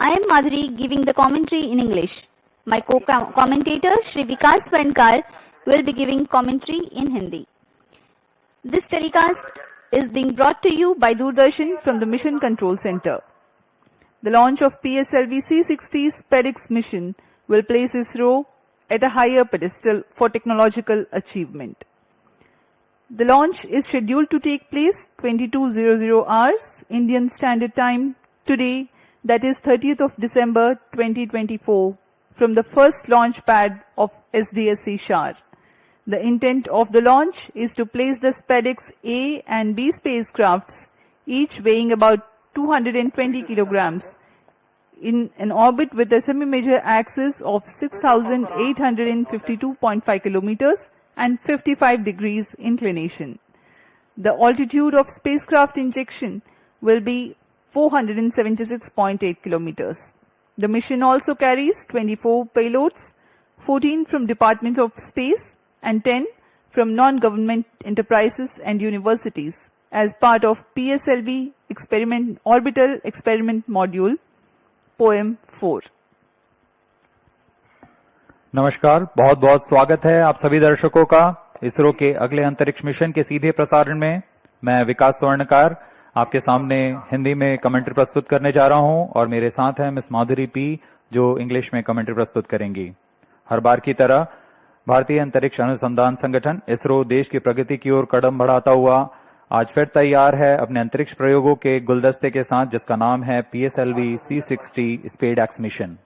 I am Madhuri giving the commentary in English. My co-commentator Shri Vikas Pankar will be giving commentary in Hindi. This telecast is being brought to you by Doordarshan from the Mission Control Center. The launch of PSLV-C60 SpaDeX mission will place ISRO at a higher pedestal for technological achievement. The launch is scheduled to take place 22:00 hours Indian Standard Time today, that is 30th of December 2024, from the first launch pad of SDSC Shar. The intent of the launch is to place the SpaDeX A and B spacecrafts, each weighing about 220 kilograms, in an orbit with a semi-major axis of 6,852.5 kilometers and 55 degrees inclination. The altitude of spacecraft injection will be 476.8 kilometers. The mission also carries 24 payloads, 14 from Department of Space and 10 from non-government enterprises and universities as part of PSLV Orbital Experiment Module, poem 4। नमस्कार, बहुत बहुत स्वागत है आप सभी दर्शकों का इसरो के अगले अंतरिक्ष मिशन के सीधे प्रसारण में। मैं विकास स्वर्णकार आपके सामने हिंदी में कमेंट्री प्रस्तुत करने जा रहा हूं और मेरे साथ हैं मिस माधुरी पी जो इंग्लिश में कमेंट्री प्रस्तुत करेंगी। हर बार की तरह भारतीय अंतरिक्ष अनुसंधान संगठन इसरो देश की प्रगति की ओर कदम बढ़ाता हुआ आज फिर तैयार है अपने अंतरिक्ष प्रयोगों के गुलदस्ते के साथ, जिसका नाम है PSLV-C60 SpaDeX मिशन।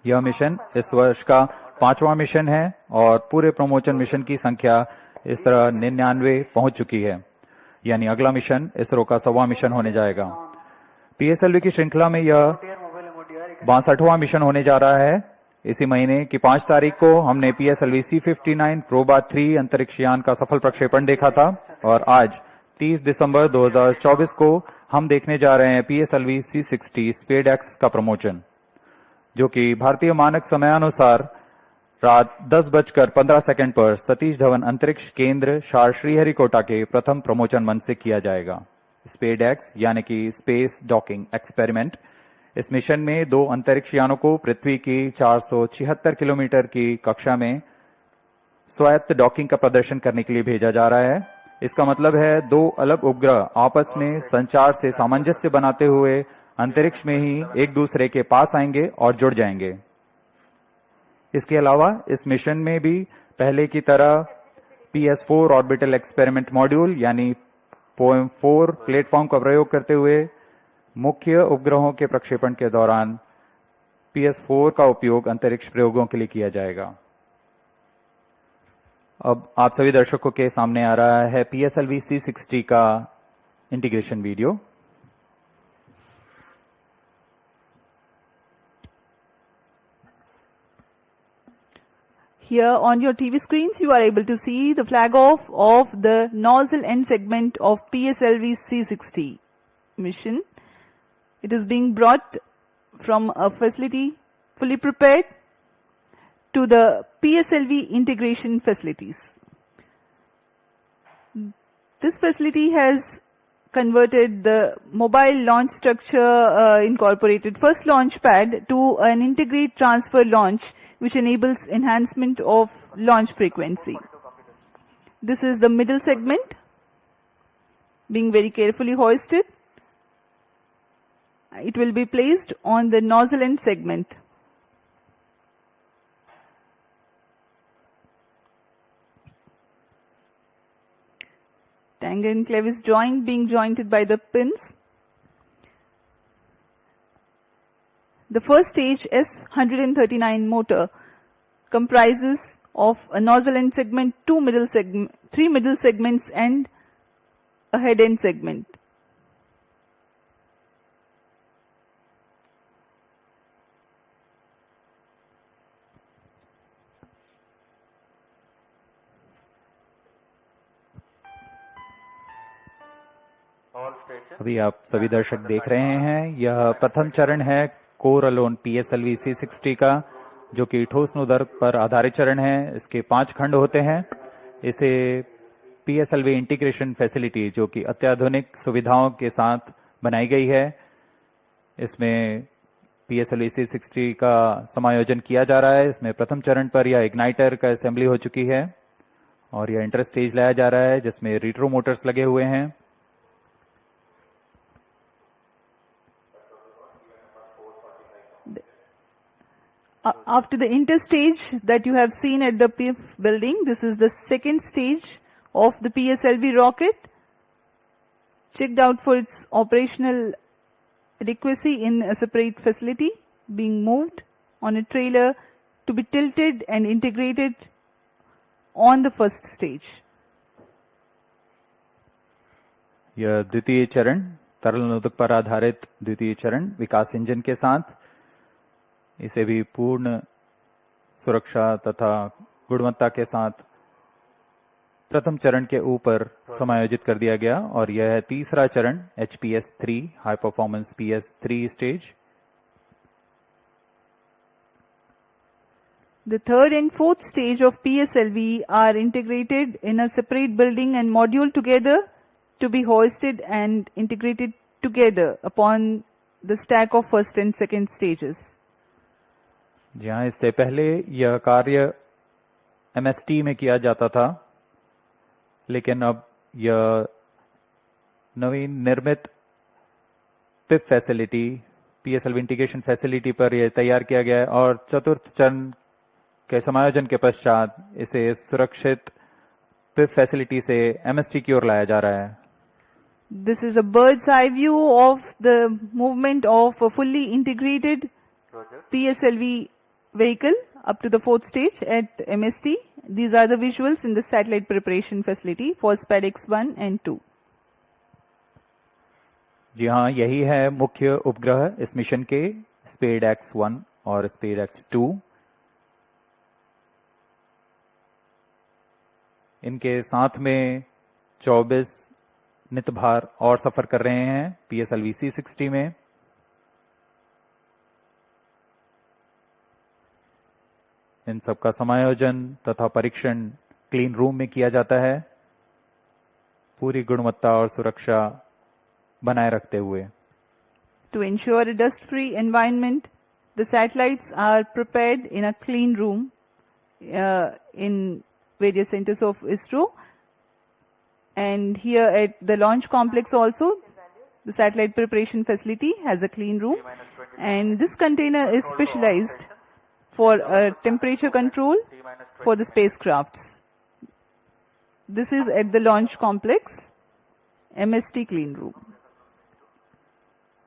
यह मिशन इस वर्ष का 5वां मिशन है और पूरे प्रमोशन मिशन की संख्या इस तरह 99 पहुंच चुकी है, यानी अगला मिशन इसरो का 100वां मिशन होने जाएगा। PSLV की श्रृंखला में यह 62वां मिशन होने जा रहा है। इसी महीने की 5 तारीख को हमने PSLV-C59 प्रोबा 3 अंतरिक्ष यान का सफल प्रक्षेपण देखा था और आज 30 दिसंबर 2024 को हम देखने जा रहे हैं PSLV-C60 SpaDeX का प्रमोशन, जो कि भारतीय मानक समयानुसार रात 10:15 पर सतीश धवन अंतरिक्ष केंद्र शार श्रीहरिकोटा के प्रथम प्रमोशन मंच से किया जाएगा। SpaDeX यानी कि स्पेस डॉकिंग एक्सपेरिमेंट, इस मिशन में 2 अंतरिक्ष यानों को पृथ्वी की 476 किलोमीटर की कक्षा में स्वायत्त डॉकिंग का प्रदर्शन करने के लिए भेजा जा रहा है। इसका मतलब है 2 अलग उपग्रह आपस में संचार से सामंजस्य बनाते हुए अंतरिक्ष में ही एक दूसरे के पास आएंगे और जुड़ जाएंगे। इसके अलावा इस मिशन में भी पहले की तरह PS4 ऑर्बिटल एक्सपेरिमेंट मॉड्यूल यानी पोएम 4 प्लेटफॉर्म का प्रयोग करते हुए मुख्य उपग्रहों के प्रक्षेपण के दौरान PS4 का उपयोग अंतरिक्ष प्रयोगों के लिए किया जाएगा। अब आप सभी दर्शकों के सामने आ रहा है PSLV-C60 का integration video. Here on your TV screens, you are able to see the flag off of the nozzle end segment of PSLV-C60 mission. It is being brought from a facility fully prepared to the PSLV integration facilities. This facility has converted the mobile launch structure incorporated first launch pad to an integrate transfer launch, which enables enhancement of launch frequency. This is the middle segment being very carefully hoisted. It will be placed on the nozzle end segment. Tang and clevis joint being jointed by the pins. The first stage S139 motor comprises of a nozzle end segment, 3 middle segments and a head end segment. अभी आप सभी दर्शक देख रहे हैं, यह प्रथम चरण है कोर अलोन PSLV-C60 का, जो कि ठोस नोदर पर आधारित चरण है। इसके 5 खंड होते हैं। इसे PSLV इंटीग्रेशन फैसिलिटी, जो कि अत्याधुनिक सुविधाओं के साथ बनाई गई है, इसमें PSLV-C60 का समायोजन किया जा रहा है। इसमें प्रथम चरण पर यह इग्नाइटर का असेंबली हो चुकी है और यह इंटर स्टेज लाया जा रहा है जिसमें रिट्रो मोटर्स लगे हुए हैं। After the interstage that you have seen at the PIF building, this is the second stage of the PSLV rocket, checked out for its operational adequacy in a separate facility, being moved on a trailer to be tilted and integrated on the first stage. यह द्वितीय चरण तरल नोदक पर आधारित द्वितीय चरण विकास engine के साथ, इसे भी पूर्ण सुरक्षा तथा गुणवत्ता के साथ प्रथम चरण के ऊपर समायोजित कर दिया गया और यह है तीसरा चरण HPS-3 high performance PS3 stage. The third and fourth stage of PSLV are integrated in a separate building and module together to be hoisted and integrated together upon the stack of first and second stages. जहां इससे पहले यह कार्य MST में किया जाता था, लेकिन अब यह नवीन निर्मित पिप फैसिलिटी PSLV इंटीग्रेशन फैसिलिटी पर यह तैयार किया गया है और चतुर्थ चरण के समायोजन के पश्चात इसे सुरक्षित पिप फैसिलिटी से MST की ओर लाया जा रहा है। This is a bird's eye view of the movement of a fully integrated PSLV vehicle up to the fourth stage at MST. These are the visuals in the satellite preparation facility for SpaDeX 1 and 2. जी हाँ, यही है मुख्य उपग्रह इस mission के SpaDeX 1 और SpaDeX 2। इनके साथ में 24 नितभार और सफर कर रहे हैं PSLV-C60 में। इन सब का समायोजन तथा परीक्षण क्लीन रूम में किया जाता है, पूरी गुणवत्ता और सुरक्षा बनाए रखते हुए। To ensure a dust-free environment, the satellites are prepared in a clean room in various centers of ISRO. And here at the launch complex also, the satellite preparation facility has a clean room. And this container is specialized for temperature control for the spacecrafts. This is at the launch complex, MST clean room.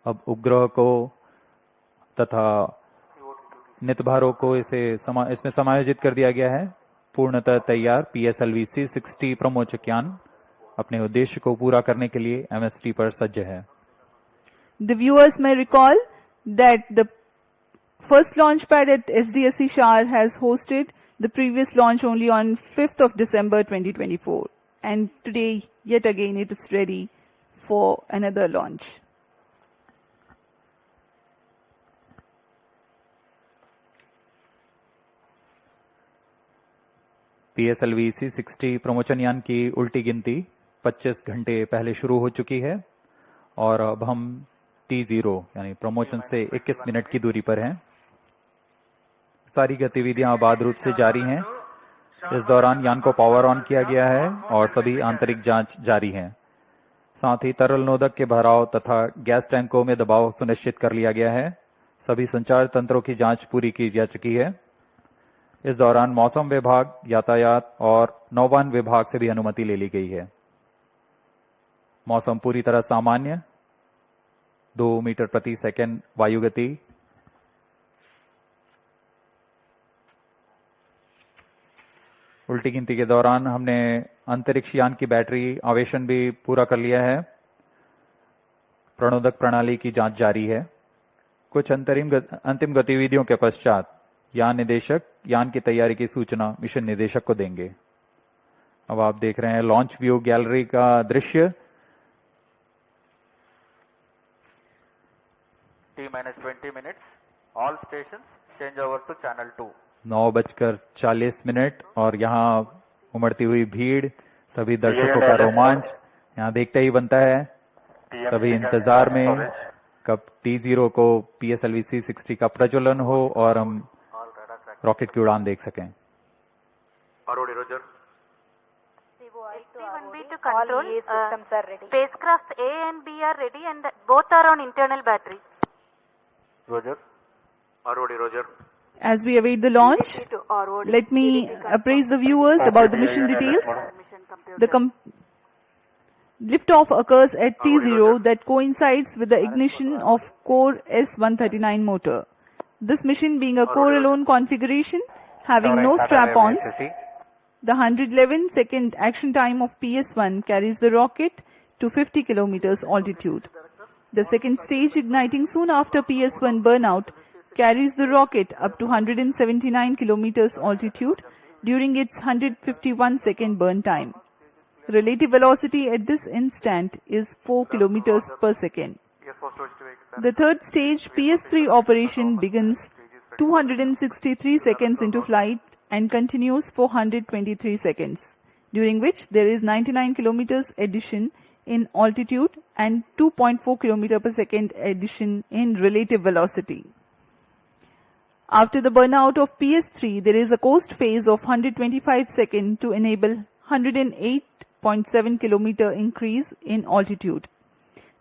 अब उपग्रह को तथा नितभारों को इसमें समायोजित कर दिया गया है। पूर्णतः तैयार PSLV-C60 प्रमोचकयान अपने उद्देश्य को पूरा करने के लिए MST पर सज्ज है। The viewers may recall that the first launch pad at SDSC Shar has hosted the previous launch only on 5th of December 2024. And today, yet again, it is ready for another launch. PSLV-C60 प्रमोचन यान की उल्टी गिनती 25 घंटे पहले शुरू हो चुकी है और अब हम T0 यानी प्रमोचन से 21 मिनट की दूरी पर हैं। सारी गतिविधियां आबाद रूप से जारी हैं। इस दौरान यान को पावर ऑन किया गया है और सभी आंतरिक जांच जारी है। साथ ही तरल नोदक के भराव तथा गैस टैंकों में दबाव सुनिश्चित कर लिया गया है। सभी संचार तंत्रों की जांच पूरी की जा चुकी है। इस दौरान मौसम विभाग, यातायात और नौवहन विभाग से भी अनुमति ले ली गई है। मौसम पूरी तरह सामान्य, 2 मीटर प्रति सेकंड वायु गति। उल्टी गिनती के दौरान हमने अंतरिक्ष यान की बैटरी आवेशन भी पूरा कर लिया है। प्रणोदक प्रणाली की जांच जारी है। कुछ अंतिम गतिविधियों के पश्चात यान निदेशक यान की तैयारी की सूचना मिशन निदेशक को देंगे। अब आप देख रहे हैं लॉन्च व्यू गैलरी का दृश्य। T-20 minutes. All stations change over to channel 2. 9:40 और यहाँ उमड़ती हुई भीड़, सभी दर्शकों का रोमांच यहाँ देखते ही बनता है। सभी इंतजार में कब T0 को PSLV C60 का प्रज्वलन हो और हम रॉकेट की उड़ान देख सकें। ROD, Roger. ST1B to control. All systems are ready. Spacecrafts A and B are ready, and both are on internal battery. Roger. ROD, Roger. As we await the launch, let me appraise the viewers about the mission details. The liftoff occurs at T0 that coincides with the ignition of core S139 motor. This mission being a core-alone configuration, having no strap-ons, the 111-second action time of PS1 carries the rocket to 50 kilometers altitude. The second stage, igniting soon after PS1 burnout, carries the rocket up to 179 kilometers altitude during its 151-second burn time. Relative velocity at this instant is 4 kilometers per second. The third stage, PS3 operation, begins 263 seconds into flight and continues for 123 seconds, during which there is 99 kilometers addition in altitude and 2.4 km per second addition in relative velocity. After the burnout of PS3, there is a coast phase of 125 seconds to enable 108.7 km increase in altitude.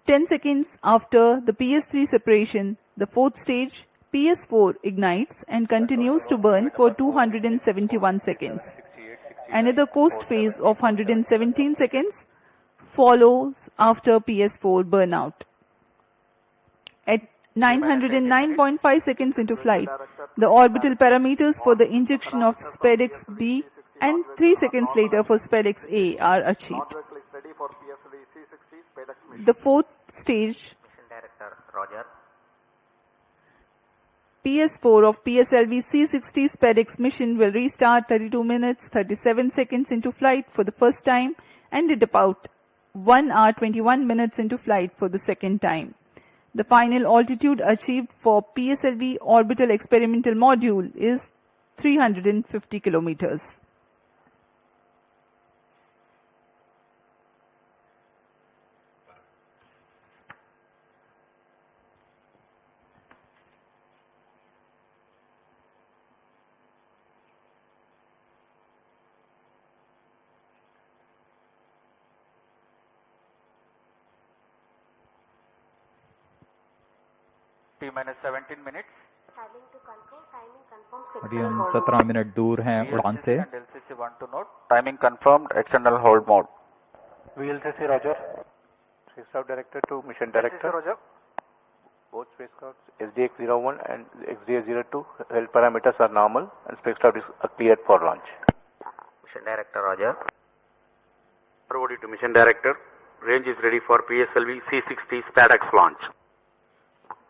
10 seconds after the PS3 separation, the fourth stage, PS4 ignites and continues to burn for 271 seconds. Another coast phase of 117 seconds follows after PS4 burnout. At 909.5 seconds into flight, the orbital parameters for the injection of SpaDeX B and 3 seconds later for SpaDeX A are achieved. The fourth stage, Roger. PS4 of PSLV-CA SpaDeX mission will restart 32 minutes 37 seconds into flight for the first time and at about 1 hour 21 minutes into flight for the second time. The final altitude achieved for PSLV Orbital experimental module is 350 kilometers. T-minus 17 minutes. अभी हम 17 minute दूर हैं उड़ान से। And LCC want to note. Timing confirmed. External hold mode. VLCC, Roger. Spacecraft Director to Mission Director. Roger. Both spacecrafts SDX-01 and XDA-02 health parameters are normal and spacecraft is cleared for launch. Mission Director, Roger. ROD to Mission Director. Range is ready for PSLV C60 SpaDeX launch.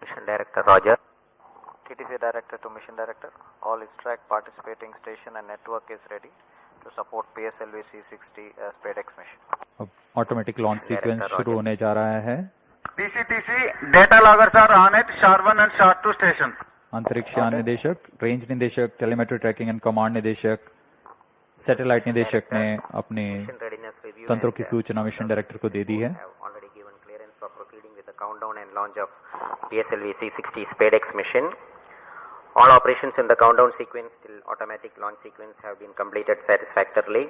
Mission Director, Roger. TTC Director to Mission Director. All ISRO participating station and network is ready to support PSLV C60 SpaDeX mission. अब automatic launch sequence शुरू होने जा रहा है। TC data loggers are on at SHAR-1 and SHAR-2 stations. अंतरिक्ष यान निदेशक, range निदेशक, टेलीमेट्री ट्रैकिंग एंड कमांड निदेशक, सैटेलाइट निदेशक ने अपने तंत्रों की सूचना मिशन डायरेक्टर को दे दी है। Already given clearance for proceeding with the countdown and launch of PSLV C60 SpaDeX mission. All operations in the countdown sequence till automatic launch sequence have been completed satisfactorily.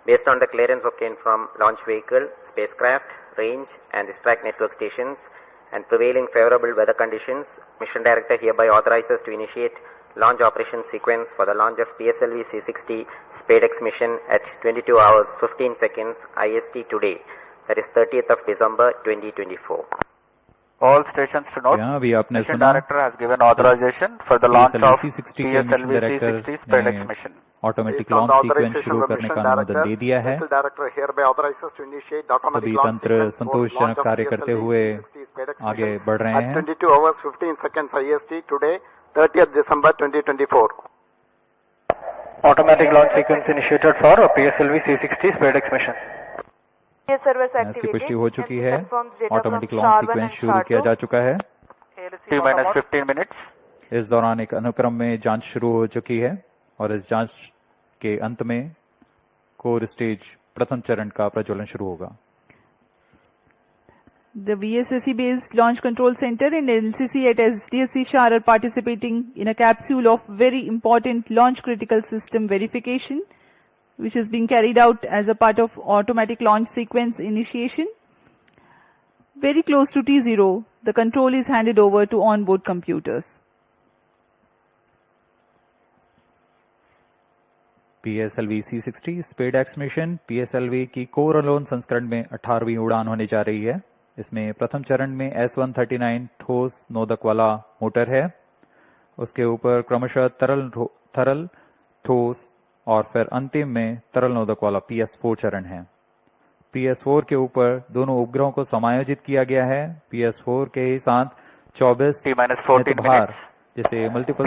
Based on the clearance obtained from launch vehicle, spacecraft, range and distract network stations and prevailing favorable weather conditions, Mission Director hereby authorizes to initiate launch operation sequence for the launch of PSLV C60 SpaDeX mission at 22 hours 15 seconds IST today, that is 30th of December 2024. All stations to note. यहाँ भी आपने Mission सुना Director has given authorization for the launch of C60 के mission PSLV director C60 SpaDeX ने mission. Automatic launch sequence शुरू करने का अनुमोदन दे दिया है। सभी तंत्र संतोषजनक कार्य करते हुए आगे बढ़ रहे हैं। 22 hours 15 seconds IST today, 30th December 2024. Automatic launch sequence initiated for PSLV C60 SpaDeX mission. इसकी पुष्टि हो चुकी है। ऑटोमेटिक लॉन्च सीक्वेंस शुरू किया जा चुका है। T-minus 15 minutes. इस दौरान एक अनुक्रम में जांच शुरू हो चुकी है और इस जांच के अंत में कोर स्टेज प्रथम चरण का प्रज्वलन शुरू होगा। The VSSE-based Launch Control Center and LCC at SDSC Shar are participating in a capsule of very important launch critical system verification, which is being carried out as a part of automatic launch sequence initiation. Very close to T0, the control is handed over to onboard computers. PSLV C60 SpaDeX mission PSLV की core alone संस्करण में 18वीं उड़ान होने जा रही है। इसमें प्रथम चरण में S139 ठोस नोदक वाला मोटर है। उसके ऊपर क्रमशः तरल ठोस और फिर अंतिम में तरल नोदक वाला PS4 चरण है। PS4 के ऊपर दोनों उपग्रहों को समायोजित किया गया है। PS4 के साथ 24 भार जैसे मल्टीपल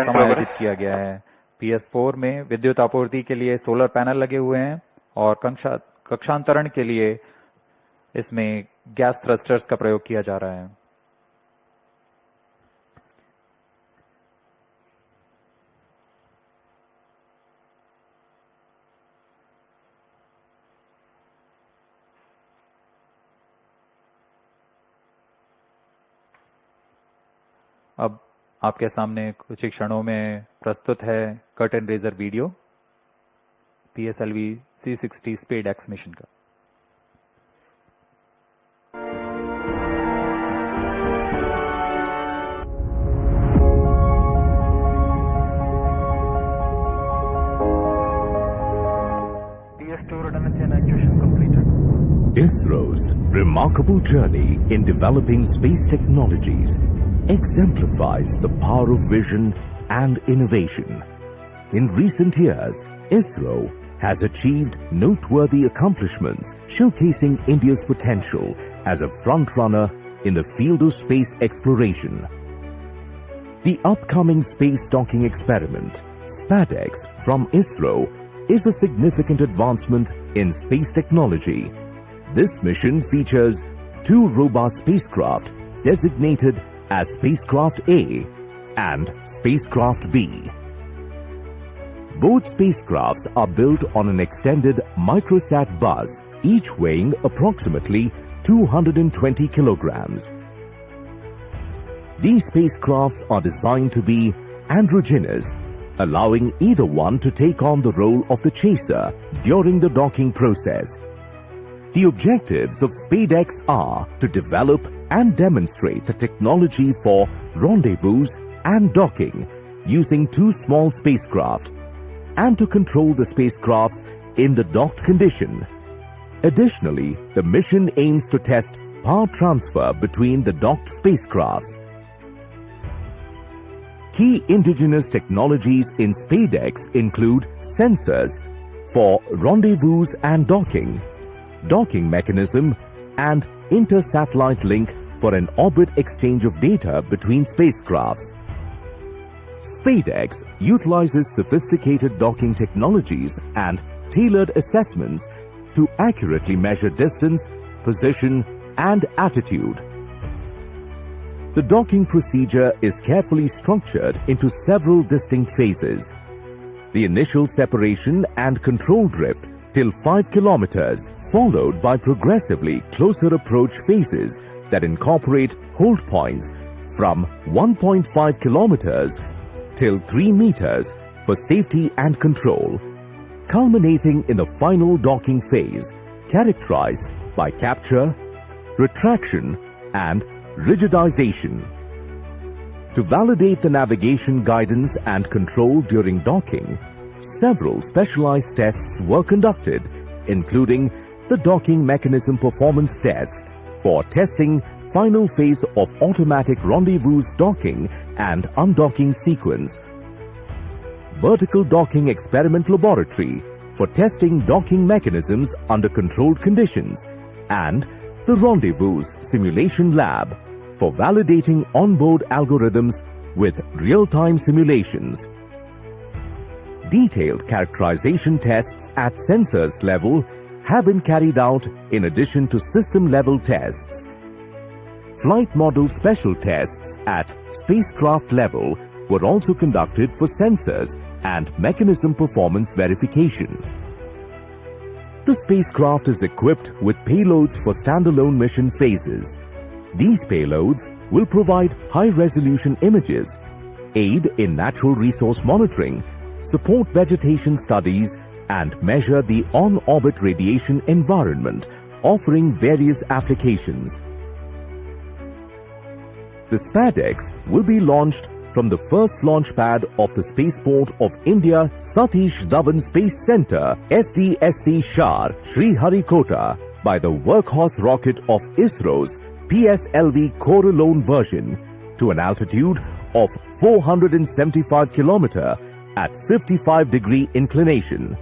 समायोजित किया गया है। PS4 में विद्युत आपूर्ति के लिए सोलर पैनल लगे हुए हैं और कक्षांतरण के लिए इसमें गैस थ्रस्टर्स का प्रयोग किया जा रहा है। अब आपके सामने कुछ ही क्षणों में प्रस्तुत है curtain raiser video PSLV C60 SpaDeX mission का। ISRO's remarkable journey in developing space technologies exemplifies the power of vision and innovation. In recent years, ISRO has achieved noteworthy accomplishments showcasing India's potential as a frontrunner in the field of space exploration. The upcoming space docking experiment, SpaDeX from ISRO, is a significant advancement in space technology. This mission features two robust spacecraft designated as Spacecraft A and Spacecraft B. Both spacecrafts are built on an extended microsat bus, each weighing approximately 220 kilograms. These spacecrafts are designed to be androgynous, allowing either one to take on the role of the chaser during the docking process. The objectives of SpaDeX are to develop and demonstrate the technology for rendezvous and docking using two small spacecraft, and to control the spacecrafts in the docked condition. Additionally, the mission aims to test power transfer between the docked spacecrafts. Key indigenous technologies in SpaDeX include sensors for rendezvous and docking mechanism, and inter-satellite link for an orbit exchange of data between spacecrafts. SpaDeX utilizes sophisticated docking technologies and tailored assessments to accurately measure distance, position, and attitude. The docking procedure is carefully structured into several distinct phases. The initial separation and control drift till 5 kilometers, followed by progressively closer approach phases that incorporate hold points from 1.5 kilometers till 3 meters for safety and control, culminating in the final docking phase, characterized by capture, retraction, and rigidization. To validate the navigation guidance and control during docking, several specialized tests were conducted, including the docking mechanism performance test for testing final phase of automatic rendezvous docking and undocking sequence, vertical docking experiment laboratory for testing docking mechanisms under controlled conditions, and the rendezvous simulation lab for validating onboard algorithms with real-time simulations. Detailed characterization tests at sensors level have been carried out in addition to system level tests. Flight model special tests at spacecraft level were also conducted for sensors and mechanism performance verification. The spacecraft is equipped with payloads for standalone mission phases. These payloads will provide high-resolution images, aid in natural resource monitoring, support vegetation studies, and measure the on-orbit radiation environment, offering various applications. The SpaDeX will be launched from the first launch pad of the Spaceport of India Satish Dhawan Space Centre, SDSC Shar, Sriharikota, by the workhorse rocket of ISRO's PSLV-CA version to an altitude of 475 km at 55-degree inclination.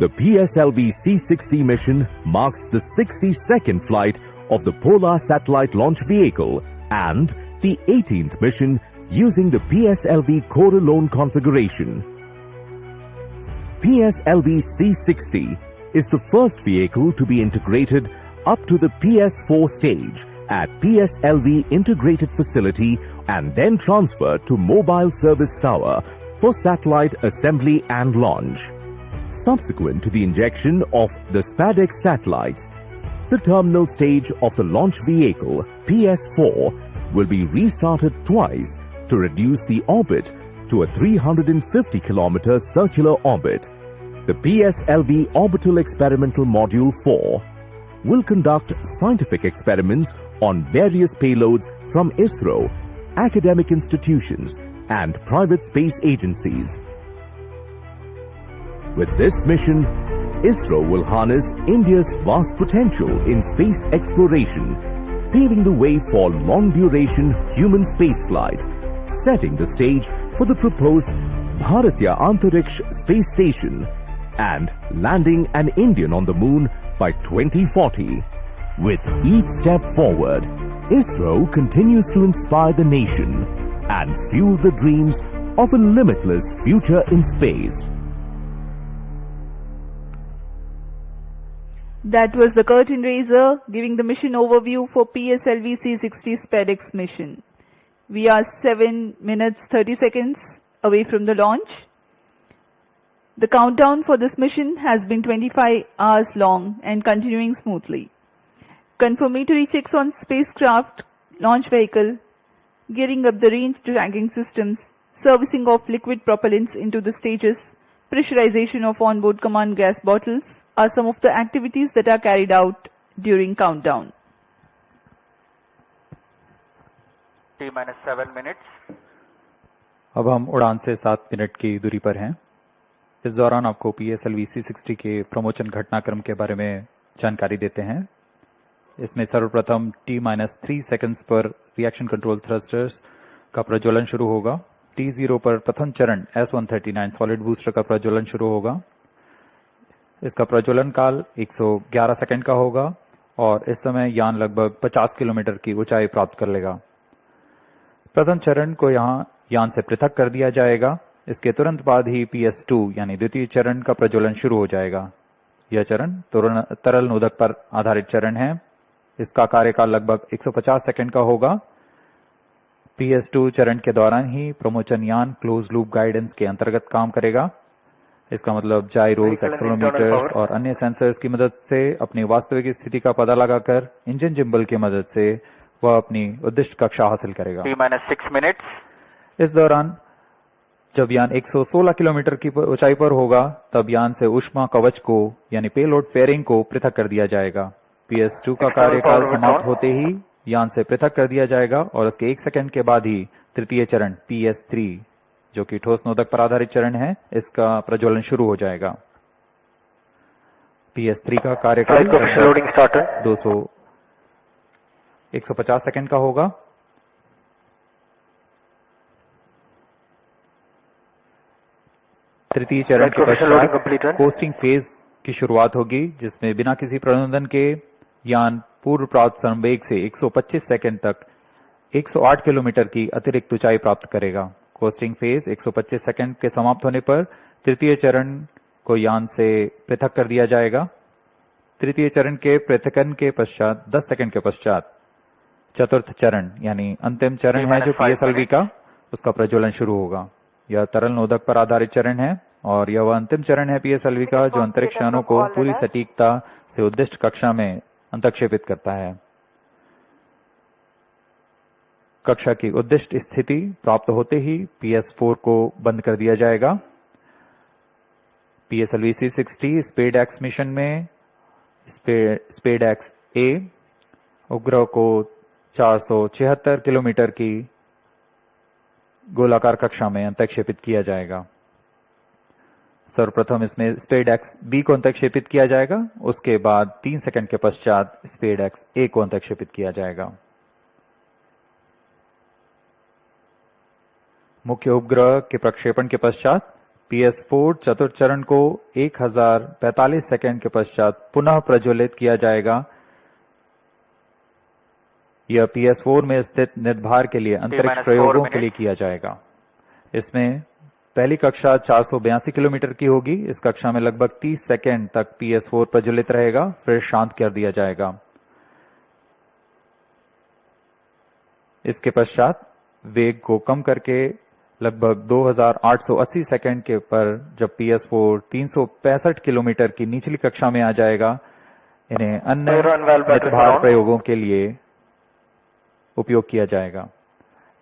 The PSLV-C60 mission marks the 62nd flight of the Polar Satellite Launch Vehicle and the 18th mission using the PSLV-CA configuration. PSLV-C60 is the first vehicle to be integrated up to the PS4 stage at PSLV Integrated Facility and then transferred to Mobile Service Tower for satellite assembly and launch. Subsequent to the injection of the SpaDeX satellites, the terminal stage of the launch vehicle, PS4, will be restarted twice to reduce the orbit to a 350 km circular orbit. The PSLV Orbital Experimental Module 4 will conduct scientific experiments on various payloads from ISRO, academic institutions, and private space agencies. With this mission, ISRO will harness India's vast potential in space exploration, paving the way for long-duration human spaceflight, setting the stage for the proposed Bharatiya Antariksh Space Station and landing an Indian on the moon by 2040. With each step forward, ISRO continues to inspire the nation and fuel the dreams of a limitless future in space. That was the curtain raiser giving the mission overview for PSLV-C60 SpaDeX mission. We are 7 minutes 30 seconds away from the launch. The countdown for this mission has been 25 hours long and continuing smoothly. Confirmatory checks on spacecraft, launch vehicle, gearing up the range tracking systems, servicing of liquid propellants into the stages, pressurization of onboard command gas bottles are some of the activities that are carried out during countdown. T-7 minutes. अब हम उड़ान से 7 minute की दूरी पर हैं। इस दौरान आपको PSLV-C60 के प्रमोशन घटनाक्रम के बारे में जानकारी देते हैं। इसमें सर्वप्रथम T-3 सेकंड्स पर रिएक्शन कंट्रोल थ्रस्टर्स का प्रज्वलन शुरू होगा। T0 पर प्रथम चरण S139 सॉलिड बूस्टर का प्रज्वलन शुरू होगा। इसका प्रज्वलन काल 111 सेकंड का होगा और इस समय यान लगभग 50 किलोमीटर की ऊंचाई प्राप्त कर लेगा। प्रथम चरण को यहां यान से पृथक कर दिया जाएगा। इसके तुरंत बाद ही PS2 यानी द्वितीय चरण का प्रज्वलन शुरू हो जाएगा। यह चरण तरल नोदक पर आधारित चरण है। इसका कार्यकाल लगभग 150 सेकंड का होगा। PS2 चरण के दौरान ही प्रमोशन यान क्लोज लूप गाइडेंस के अंतर्गत काम करेगा। इसका मतलब जाइरोस, एक्सेलेरोमीटर्स और अन्य सेंसर्स की मदद से अपनी वास्तविक स्थिति का पता लगाकर इंजन जिम्बल की मदद से वह अपनी उद्दिष्ट कक्षा हासिल करेगा। T-6 minutes. इस दौरान जब यान 116 किलोमीटर की ऊंचाई पर होगा तब यान से ऊष्मा कवच को यानी पेलोड फेयरिंग को पृथक कर दिया जाएगा। PS2 का कार्यकाल समाप्त होते ही यान से पृथक कर दिया जाएगा और उसके 1 सेकंड के बाद ही तृतीय चरण PS3 जो कि ठोस नोदक पर आधारित चरण है, इसका प्रज्वलन शुरू हो जाएगा। PS3 का कार्यकाल 150 सेकंड का होगा। तृतीय चरण के पश्चात कोस्टिंग फेज की शुरुआत होगी, जिसमें बिना किसी प्रबंधन के यान पूर्व प्राप्त संवेग से 125 सेकंड तक 108 किलोमीटर की अतिरिक्त ऊंचाई प्राप्त करेगा। कोस्टिंग फेज 125 सेकंड के समाप्त होने पर तृतीय चरण को यान से पृथक कर दिया जाएगा। तृतीय चरण के पृथकन के पश्चात 10 सेकंड के पश्चात चतुर्थ चरण यानी अंतिम चरण है जो PSLV का, उसका प्रज्वलन शुरू होगा। यह तरल नोदक पर आधारित चरण है। और यह वह अंतिम चरण है पीएसएलवी का जो अंतरिक्ष यानों को पूरी सटीकता से उद्दिष्ट कक्षा में अंतक्षेपित करता है। कक्षा की उद्दिष्ट स्थिति प्राप्त होते ही PS4 को बंद कर दिया जाएगा। PSLV-C60 SpaDeX मिशन में SpaDeX A उपग्रह को 476 किलोमीटर की गोलाकार कक्षा में अंतक्षेपित किया जाएगा। सर्वप्रथम इसमें SpaDeX B को अंतक्षेपित किया जाएगा, उसके बाद 3 सेकंड के पश्चात SpaDeX A को अंतक्षेपित किया जाएगा। मुख्य उपग्रह के प्रक्षेपण के पश्चात PS4 चतुर्थ चरण को 1045 सेकंड के पश्चात पुनः प्रज्वलित किया जाएगा। यह PS4 में स्थित निर्धार के लिए अंतरिक्ष प्रयोगों के लिए किया जाएगा। इसमें पहली कक्षा 482 किलोमीटर की होगी। इस कक्षा में लगभग 30 सेकंड तक PS4 प्रज्वलित रहेगा, फिर शांत कर दिया जाएगा। इसके पश्चात वेग को कम करके लगभग 2880 सेकंड के पर जब PS4 365 किलोमीटर की निचली कक्षा में आ जाएगा, इन्हें अन्य मितभार प्रयोगों के लिए उपयोग किया जाएगा।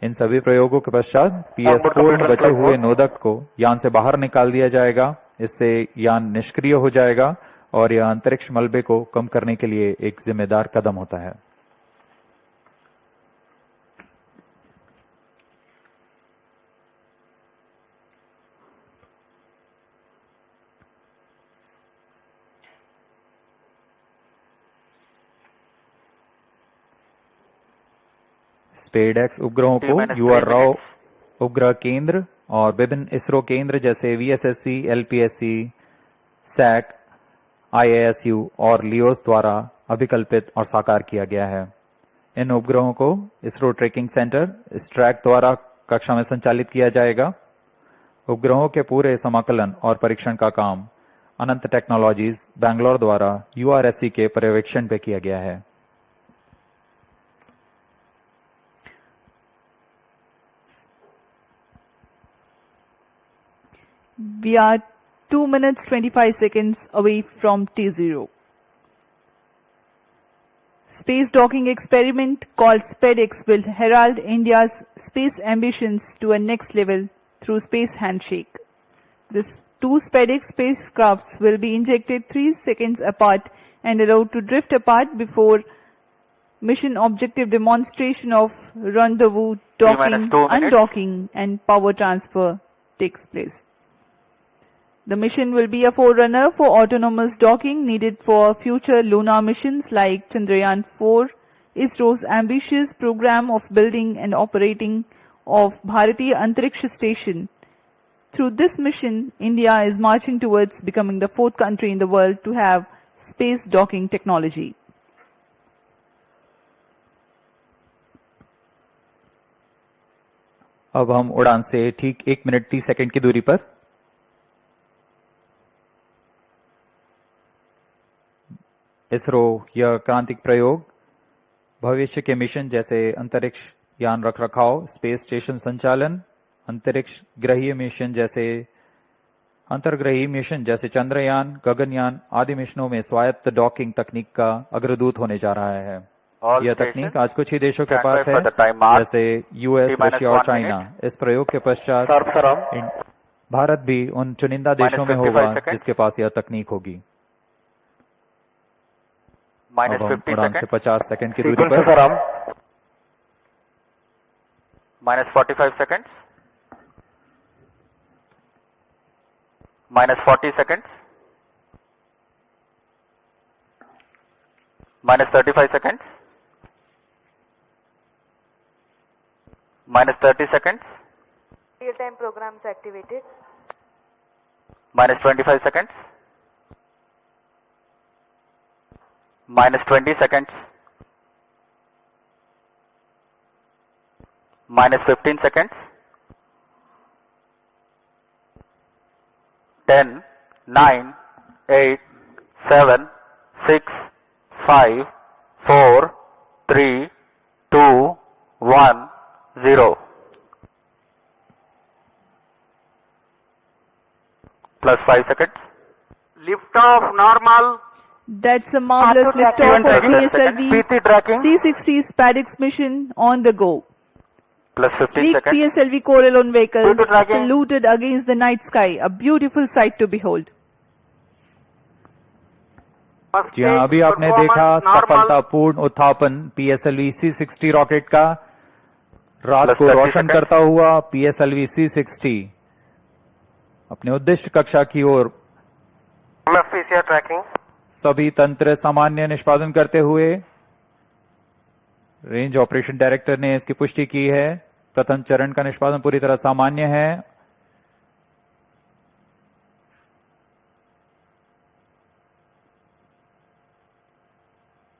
इन सभी प्रयोगों के पश्चात PS4 में बचे हुए नोदक को यान से बाहर निकाल दिया जाएगा। इससे यान निष्क्रिय हो जाएगा और यह अंतरिक्ष मलबे को कम करने के लिए एक जिम्मेदार कदम होता है। SpaDeX उपग्रहों को UR राव उपग्रह केंद्र और विभिन्न इसरो केंद्र जैसे VSSC, LPSC, SAC, IASU और लियोस द्वारा अभिकल्पित और साकार किया गया है। इन उपग्रहों को इसरो ट्रैकिंग सेंटर स्ट्रैक द्वारा कक्षा में संचालित किया जाएगा। उपग्रहों के पूरे समाकलन और परीक्षण का काम अनंत टेक्नोलॉजीज बैंगलोर द्वारा URSC के पर्यवेक्षण पे किया गया है। We are 2 minutes 25 seconds away from T0. Space docking experiment called SpaDeX will herald India's space ambitions to a next level through space handshake. These two SpaDeX spacecrafts will be injected 3 seconds apart and allowed to drift apart before mission objective demonstration of rendezvous, docking, undocking and power transfer takes place. The mission will be a forerunner for autonomous docking needed for future lunar missions like Chandrayaan-4, ISRO's ambitious program of building and operating of Bharatiya Antariksha Station. Through this mission, India is marching towards becoming the 4th country in the world to have space docking technology. अब हम उड़ान से ठीक 1 minute 30 second की दूरी पर इसरो यह क्रांतिक प्रयोग भविष्य के मिशन जैसे अंतरिक्ष यान रखरखाव, स्पेस स्टेशन संचालन, अंतरिक्ष ग्रहीय मिशन जैसे अंतर्ग्रही मिशन जैसे चंद्रयान, गगनयान आदि मिशनों में स्वायत्त डॉकिंग तकनीक का अग्रदूत होने जा रहा है। यह तकनीक आज कुछ ही देशों के पास है जैसे यूएस, रशिया और चाइना। इस प्रयोग के पश्चात भारत भी उन चुनिंदा देशों में होगा जिसके पास यह तकनीक होगी। अब हम उड़ान से 50 सेकंड की दूरी पर -45 seconds, -40 seconds, -35 seconds, -30 seconds, Real-time programs activated. -25 seconds, -20 seconds, -15 seconds, 10, 9, 8, 7, 6, 5, 4, 3, 2, 1, 0. Plus 5 seconds. Liftoff normal. That's a marvelous liftoff of PT tracking. PSLV-C60 SpaDeX mission on the go. Plus 15 Sleek seconds. PSLV core-alone vehicle PT tracking. saluted against the night sky. A beautiful sight to behold. First जी हाँ, stage अभी आपने देखा performance normal. सफलतापूर्ण उत्थापन PSLV C60 rocket का रात Plus को 30 रोशन seconds. करता हुआ PSLV C60 अपने उद्दिष्ट कक्षा की ओर PCR tracking. सभी तंत्र सामान्य निष्पादन करते हुए रेंज ऑपरेशन डायरेक्टर ने इसकी पुष्टि की है। प्रथम चरण का निष्पादन पूरी तरह सामान्य है।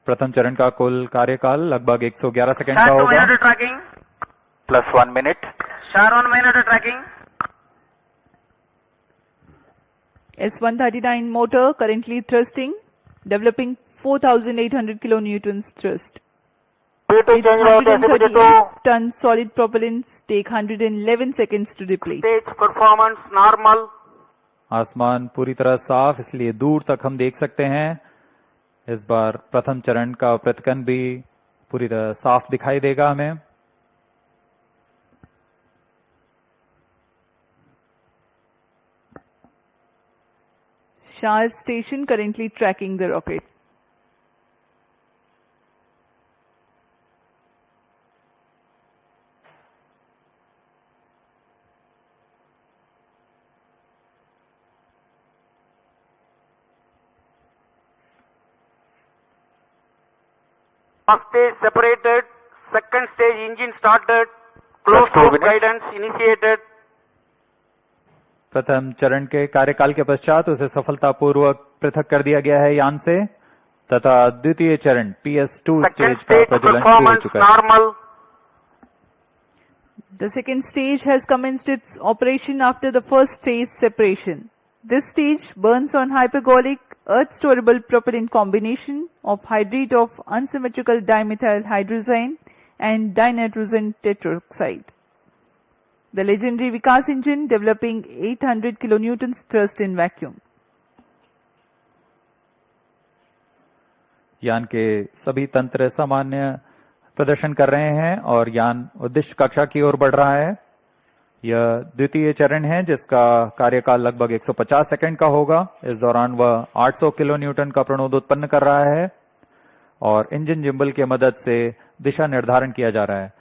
प्रथम चरण का कुल कार्यकाल लगभग 111 सेकंड का Start 2 होगा। minute tracking. Plus 1 minute. Start 1 minute tracking. S139 motor currently thrusting, developing 4,800 kilonewtons thrust. Its 138-ton solid propellants take 111 seconds to deplete. Stage performance normal. आसमान पूरी तरह साफ, इसलिए दूर तक हम देख सकते हैं। इस बार प्रथम चरण का प्रतिकन भी पूरी तरह साफ दिखाई देगा हमें। Shah station currently tracking the rocket. First stage separated. Second stage engine started. Closed Plus 2 loop minutes. guidance initiated. प्रथम चरण के कार्यकाल के पश्चात उसे सफलतापूर्वक पृथक कर दिया गया है यान से तथा द्वितीय चरण PS2 Second स्टेज का stage प्रज्वलन शुरू हो performance चुका है। normal. The second stage has commenced its operation after the first stage separation. This stage burns on hypergolic earth-storable propellant combination of hydrate of unsymmetrical dimethyl hydrazine and dinitrogen tetroxide. The legendary Vikas engine developing 800 kilonewtons thrust in vacuum. यान के सभी तंत्र सामान्य प्रदर्शन कर रहे हैं और यान उद्दिष्ट कक्षा की ओर बढ़ रहा है। यह द्वितीय चरण है जिसका कार्यकाल लगभग 150 सेकंड का होगा। इस दौरान वह 800 किलो न्यूटन का प्रणोद उत्पन्न कर रहा है और इंजन जिम्बल की मदद से दिशा निर्धारण किया जा रहा है।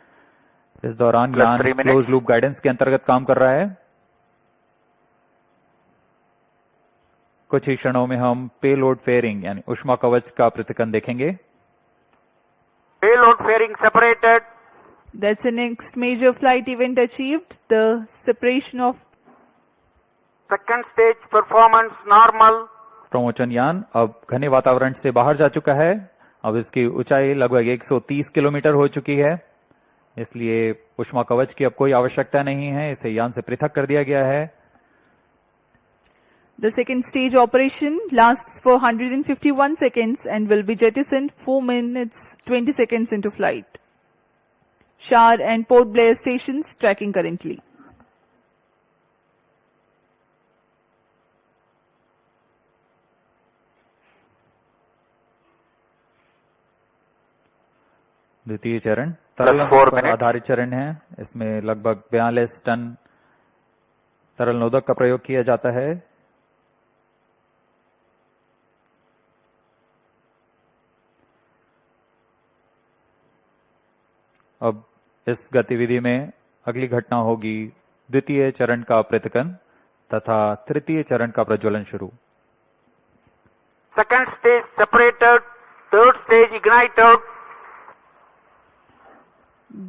इस दौरान यान क्लोज लूप गाइडेंस के अंतर्गत काम कर रहा है। कुछ ही क्षणों में हम पेलोड फेयरिंग यानी ऊष्मा कवच का प्रतिकन देखेंगे। Payload fairing separated. That's the next major flight event achieved, the separation of Second stage performance normal. प्रमोचन यान अब घने वातावरण से बाहर जा चुका है। अब इसकी ऊंचाई लगभग 130 किलोमीटर हो चुकी है, इसलिए ऊष्मा कवच की अब कोई आवश्यकता नहीं है। इसे यान से पृथक कर दिया गया है। the second stage operation lasts for 151 seconds and will be jettisoned 4 minutes 20 seconds into flight. Shar and Port Blair stations tracking currently. द्वितीय चरण तरल पर आधारित चरण है। इसमें लगभग 42 टन तरल नोदक का प्रयोग किया जाता है। अब इस गतिविधि में अगली घटना होगी द्वितीय चरण का पृथकन तथा तृतीय चरण का प्रज्वलन शुरू। Second stage separated. Third stage ignited.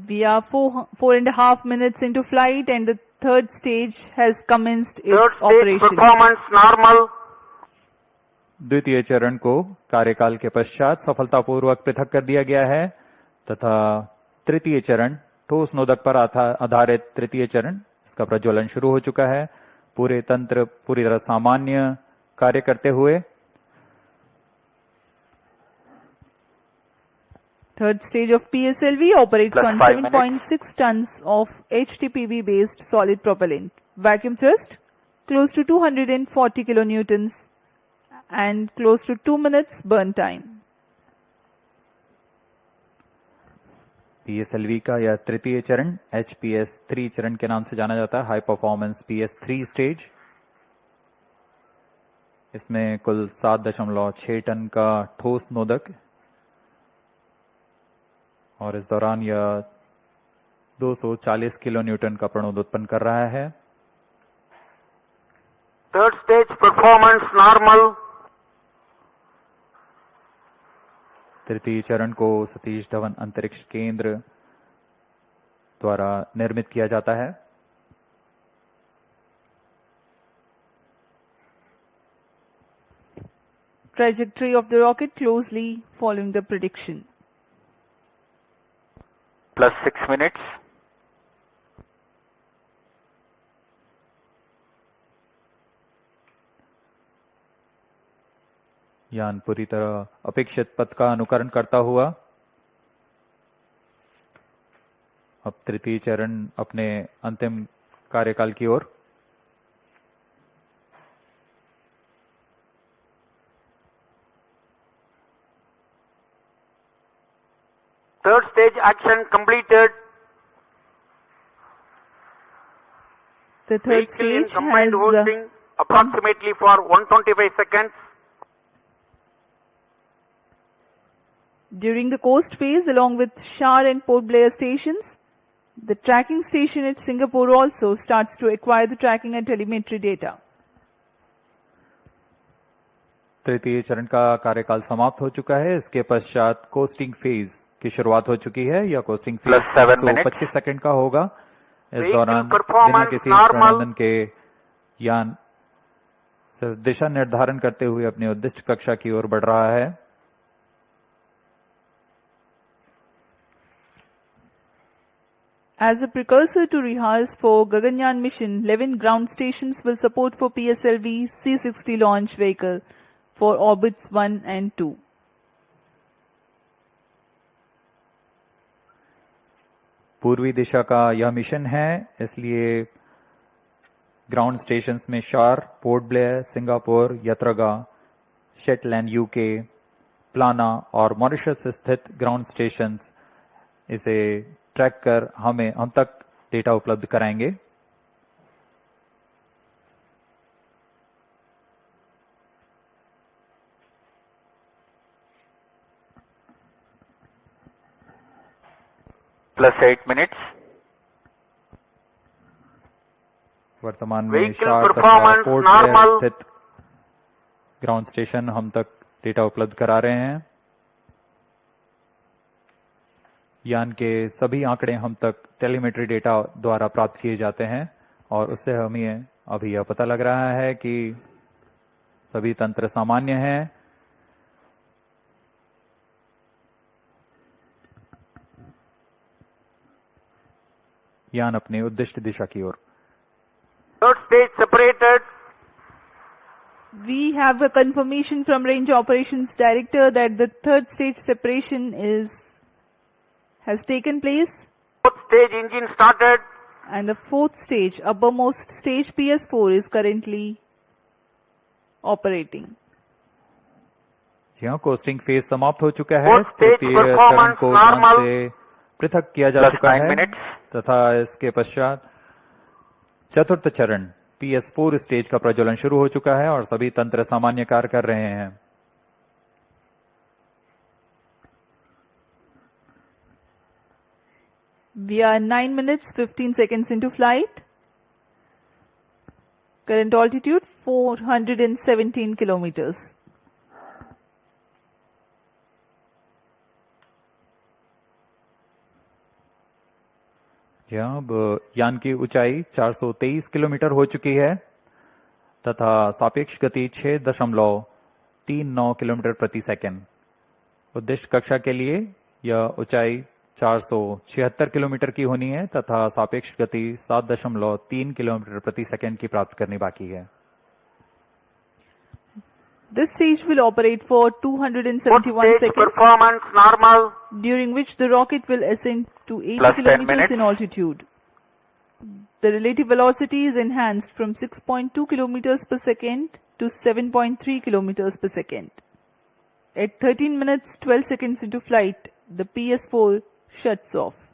We are 4.5 minutes into flight and the third stage has commenced Third its stage operation. performance normal. द्वितीय चरण को कार्यकाल के पश्चात सफलतापूर्वक पृथक कर दिया गया है तथा तृतीय चरण ठोस नोदक पर आधारित तृतीय चरण इसका प्रज्वलन शुरू हो चुका है। पूरे तंत्र पूरी तरह सामान्य कार्य करते हुए Third stage of PSLV operates Plus on 5 7.6 tons of HTPB based solid propellant. Vacuum thrust close to 240 kilonewtons and close to 2 minutes burn time. PSLV का यह तृतीय चरण HPS 3 चरण के नाम से जाना जाता है, हाई परफॉर्मेंस PS 3 स्टेज। इसमें कुल 7.6 टन का ठोस नोदक और इस दौरान यह 240 किलो न्यूटन का प्रणोद उत्पन्न कर रहा है। Third stage performance normal. तृतीय चरण को सतीश धवन अंतरिक्ष केंद्र द्वारा निर्मित किया जाता है। Trajectory of the rocket closely following the prediction. Plus 6 minutes. यान पूरी तरह अपेक्षित पथ का अनुकरण करता हुआ अब तृतीय चरण अपने अंतिम कार्यकाल की ओर। Third stage action completed. The third Vehicle in stage combined has hosting approximately for 125 seconds. during the coast phase along with Shar and Port Blair stations. The tracking station at Singapore also starts to acquire the tracking and telemetry data. तृतीय चरण का कार्यकाल समाप्त हो चुका है। इसके पश्चात कोस्टिंग फेज की शुरुआत हो चुकी है। यह कोस्टिंग फेज 125 सेकंड का होगा। इस दौरान बिना किसी प्रणोदन के यान दिशा निर्धारण करते हुए अपनी उद्दिष्ट कक्षा की ओर बढ़ रहा है। As a precursor to rehearse for Gaganyaan mission, 11 ground stations will support for PSLV-C60 launch vehicle for orbits 1 and 2. पूर्वी दिशा का यह मिशन है, इसलिए ग्राउंड स्टेशंस में शार, पोर्ट ब्लेयर, सिंगापुर, यत्रगा, शेटलैंड यूके, प्लाना और मॉरिशस स्थित ग्राउंड स्टेशंस इसे ट्रैक कर हम तक डेटा उपलब्ध कराएंगे। +8 minutes. वर्तमान में Vehicle शार तथा performance पोर्ट normal. ब्लेयर स्थित ग्राउंड स्टेशन हम तक डेटा उपलब्ध करा रहे हैं। यान के सभी आंकड़े हम तक टेलीमेट्री डेटा द्वारा प्राप्त किए जाते हैं और उससे हमें अभी यह पता लग रहा है कि सभी तंत्र सामान्य हैं। यान अपने उद्दिष्ट दिशा की ओर। Third stage separated. We have a confirmation from Range Operations Director that the third stage separation has taken place, Fourth stage engine started. and the fourth stage, uppermost stage PS4 is currently operating. यहाँ costing phase समाप्त हो चुका है। Fourth stage तृतीय चरण performance को यान normal. से पृथक किया जा Plus चुका 9 है minutes. तथा इसके पश्चात चतुर्थ चरण PS4 स्टेज का प्रज्वलन शुरू हो चुका है और सभी तंत्र सामान्य कार्य कर रहे हैं। We are 9 minutes 15 seconds into flight. Current altitude 417 kilometers. यहाँ अब यान की ऊंचाई 423 किलोमीटर हो चुकी है तथा सापेक्ष गति 6.39 किलोमीटर प्रति सेकंड। उद्दिष्ट कक्षा के लिए यह ऊंचाई 476 किलोमीटर की होनी है तथा सापेक्ष गति 7.3 किलोमीटर प्रति सेकंड की प्राप्त करनी बाकी है। This stage will operate for Fourth 271 stage seconds, performance normal. during which the rocket will ascend to 80 Plus 10 kilometers minutes. in altitude. The relative velocity is enhanced from 6.2 kilometers per second to 7.3 kilometers per second. At 13 minutes 12 seconds into flight, the PS4 shuts off.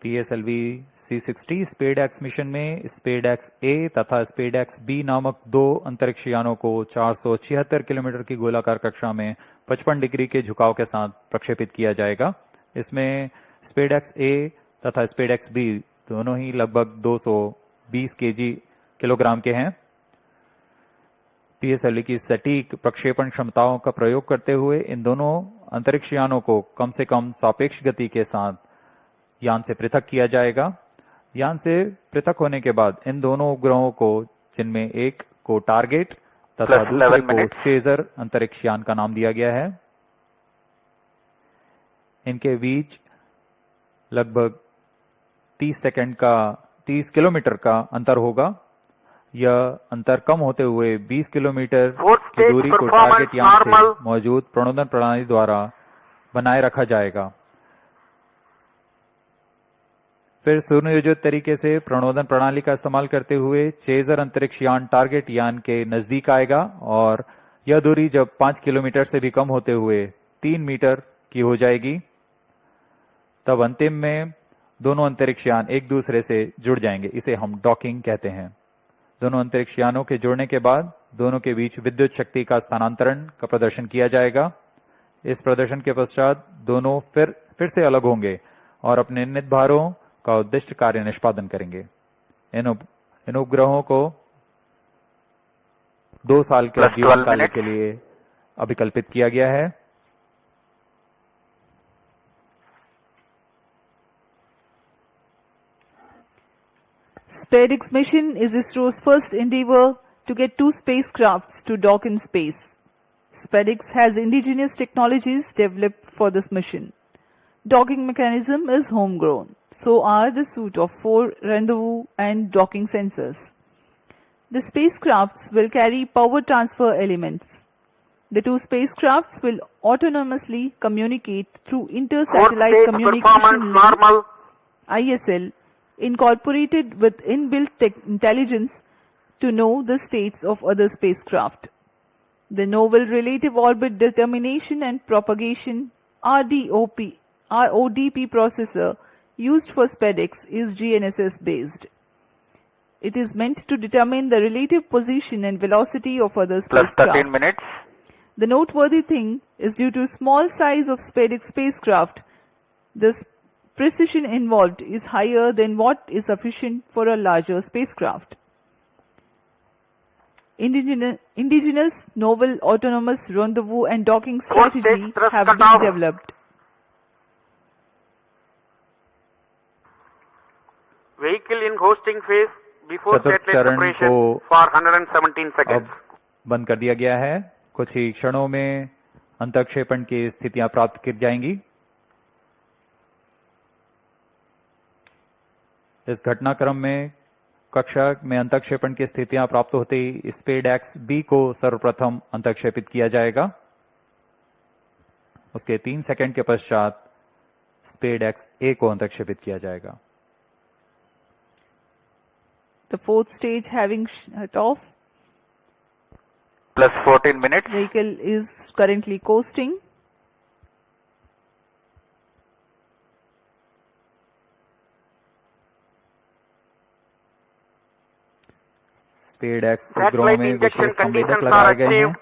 PSLV C60 SpaDeX mission में SpaDeX A तथा SpaDeX B नामक दो अंतरिक्ष यानों को 476 kilometre की गोलाकार कक्षा में 55 डिग्री के झुकाव के साथ प्रक्षेपित किया जाएगा। इसमें SpaDeX A तथा SpaDeX B दोनों ही लगभग 220 किलोग्राम के हैं। PSLV की सटीक प्रक्षेपण क्षमताओं का प्रयोग करते हुए इन दोनों अंतरिक्ष यानों को कम से कम सापेक्ष गति के साथ यान से पृथक किया जाएगा। यान से पृथक होने के बाद इन दोनों उपग्रहों को, जिनमें एक को टारगेट तथा दूसरे को चेजर अंतरिक्ष यान का नाम दिया गया है, इनके बीच लगभग 30 किलोमीटर का अंतर होगा। यह अंतर कम होते हुए 20 किलोमीटर की दूरी को टारगेट यान से मौजूद प्रणोदन प्रणाली द्वारा बनाए रखा जाएगा। फिर सुनियोजित तरीके से प्रणोदन प्रणाली का इस्तेमाल करते हुए चेजर अंतरिक्ष यान टारगेट यान के नजदीक आएगा और यह दूरी जब 5 किलोमीटर से भी कम होते हुए 3 मीटर की हो जाएगी, तब अंतिम में दोनों अंतरिक्ष यान एक दूसरे से जुड़ जाएंगे। इसे हम डॉकिंग कहते हैं। दोनों अंतरिक्ष यानों के जुड़ने के बाद दोनों के बीच विद्युत शक्ति का स्थानांतरण का प्रदर्शन किया जाएगा। इस प्रदर्शन के पश्चात दोनों फिर से अलग होंगे और अपने निर्धारित भारों का उद्दिष्ट कार्य निष्पादन करेंगे। इन उपग्रहों को 2 साल के जीवन काल के लिए अभिकल्पित किया गया है। SpaDeX mission is ISRO's first endeavor to get 2 spacecrafts to dock in space. SpaDeX has indigenous technologies developed for this mission. Docking mechanism is homegrown. So are the suite of 4 rendezvous and docking sensors. The spacecrafts will carry power transfer elements. The 2 spacecrafts will autonomously communicate through Inter-Satellite Communication Link (ISL), incorporated with inbuilt intelligence to know the states of other spacecraft. The novel relative orbit determination and propagation RODP processor used for SpaDeX is GNSS based. It is meant to determine the relative position and velocity of other spacecraft. Plus 13 minutes. The noteworthy thing is, due to small size of SpaDeX spacecraft, the precision involved is higher than what is sufficient for a larger spacecraft. Indigenous novel autonomous rendezvous and docking strategy have been developed. Vehicle in hosting phase before चतुर्थ satellite चरण separation को for 117 seconds. अब बंद कर दिया गया है। कुछ ही क्षणों में अंतक्षेपण की स्थितियां प्राप्त की जाएंगी। इस घटनाक्रम में कक्षा में अंतक्षेपण की स्थितियां प्राप्त होते ही SpaDeX B को सर्वप्रथम अंतक्षेपित किया जाएगा। उसके 3 सेकंड के पश्चात SpaDeX A को अंतक्षेपित किया जाएगा। The 4th stage having shut off. Plus 14 minutes. Vehicle is currently coasting. SpaDeX उपग्रहों में विशेष संवेदक लगाए गए हैं।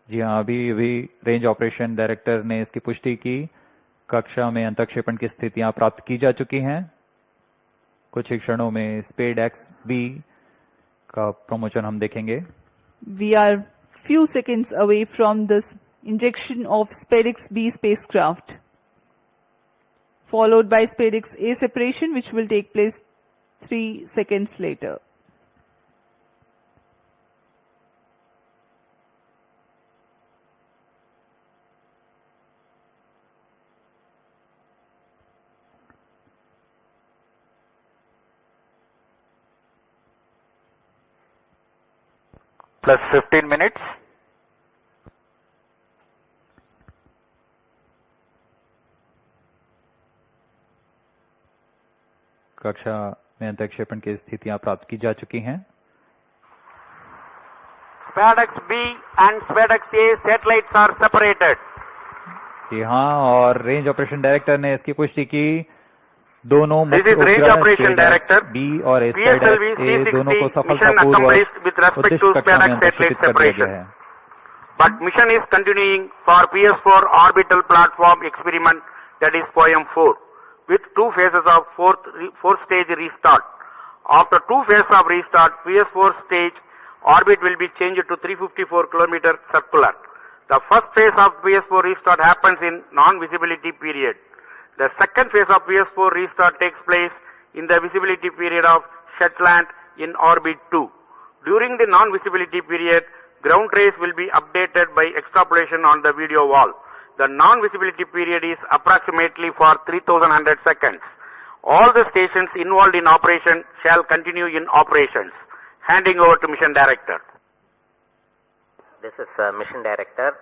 जी हाँ, अभी रेंज ऑपरेशन डायरेक्टर ने इसकी पुष्टि की। कक्षा में अंतक्षेपण की स्थितियां प्राप्त की जा चुकी हैं। कुछ ही क्षणों में SpaDeX B का प्रमोशन हम देखेंगे। We are few seconds away from the injection of SpaDeX B spacecraft, followed by SpaDeX A separation, which will take place 3 seconds later. Plus 15 minutes. कक्षा में अंतरिक्षेपण की स्थितियां प्राप्त की जा चुकी हैं। SpaDeX B and SpaDeX A satellites are separated. जी हाँ, और रेंज ऑपरेशन डायरेक्टर ने इसकी पुष्टि की। दोनों This मुख्य is Range उपग्रह Operation Director. बी और SpaDeX A दोनों को PSLV-C60 mission सफलतापूर्वक accomplished with respect उद्देश्य to कक्षा में SpaDeX अंतरिक्षित satellite कर दिया गया separation. है। But mission is continuing for PS4 orbital platform experiment, that is POEM-4, with two phases of fourth stage restart. After two phases of restart, PS4 stage orbit will be changed to 354 km circular. The first phase of PS4 restart happens in non-visibility period. The second phase of PS4 restart takes place in the visibility period of Shetland in orbit 2. During the non-visibility period, ground trace will be updated by extrapolation on the video wall. The non-visibility period is approximately for 3100 seconds. All the stations involved in operation shall continue in operations. Handing over to Mission Director. This is Mission Director.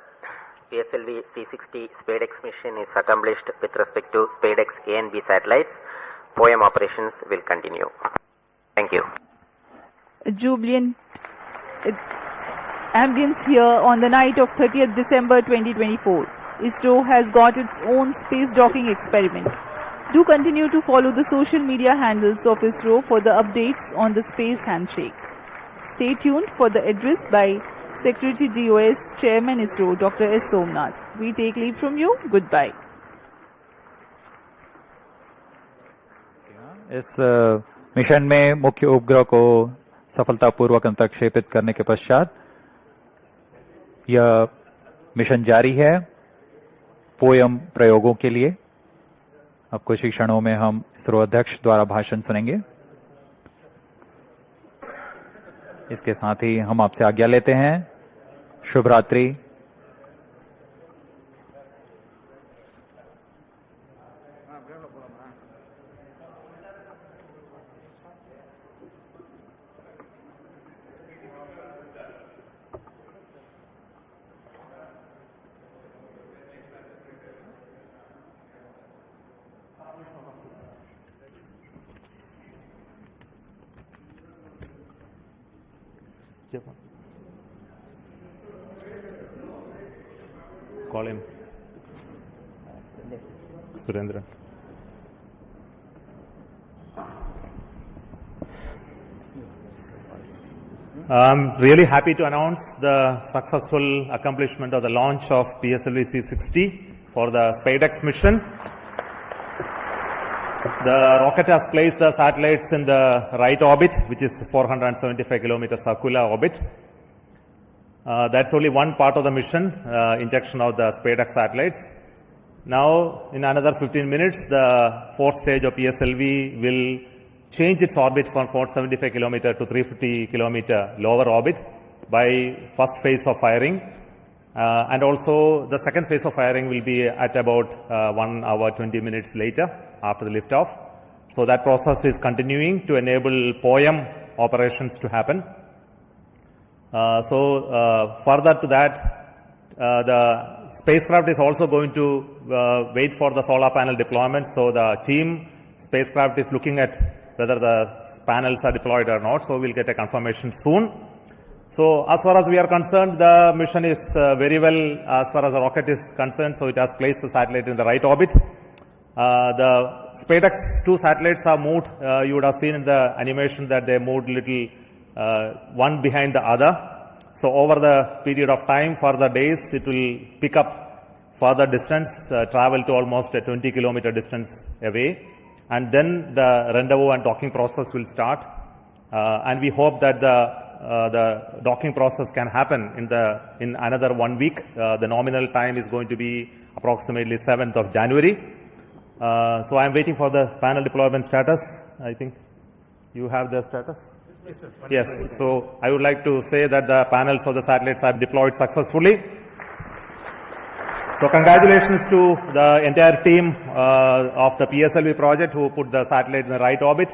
PSLV-C60 SpaDeX mission is accomplished with respect to SpaDeX A and B satellites. POEM operations will continue. Thank you. A jubilant ambience here on the night of 30th December 2024. ISRO has got its own space docking experiment. Do continue to follow the social media handles of ISRO for the updates on the space handshake. Stay tuned for the address by Secretary DOS Chairman ISRO Dr. S. Somnath. We take leave from you. Goodbye. इस mission में मुख्य उपग्रह को सफलतापूर्वक अंतरिक्षेपित करने के पश्चात यह मिशन जारी है पोयम प्रयोगों के लिए। अब कुछ ही क्षणों में हम इसरो अध्यक्ष द्वारा भाषण सुनेंगे। इसके साथ ही हम आपसे आज्ञा लेते हैं। शुभ रात्रि। Call him. Surendra. I'm really happy to announce the successful accomplishment of the launch of PSLV-C60 for the SpaDeX mission. The rocket has placed the satellites in the right orbit, which is 475 kilometer circular orbit. That's only one part of the mission, injection of the SpaDeX satellites. Now, in another 15 minutes, the fourth stage of PSLV will change its orbit from 475 kilometer to 350 kilometer lower orbit by first phase of firing. And also, the second phase of firing will be at about 1 hour, 20 minutes later after the liftoff. So that process is continuing to enable POEM operations to happen. Further to that, the spacecraft is also going to wait for the solar panel deployment. So the team spacecraft is looking at whether the panels are deployed or not. So we'll get a confirmation soon. So as far as we are concerned, the mission is very well as far as the rocket is concerned. So it has placed the satellite in the right orbit. The SpaDeX 2 satellites are moved. You would have seen in the animation that they moved little one behind the other. So over the period of time, for the days, it will pick up further distance, travel to almost a 20 kilometer distance away. And then the rendezvous and docking process will start. And we hope that the docking process can happen in another 1 week. The nominal time is going to be approximately 7th of January. So I'm waiting for the panel deployment status. I think you have the status? Yes. So I would like to say that the panels of the satellites have deployed successfully. So congratulations to the entire team of the PSLV project who put the satellite in the right orbit.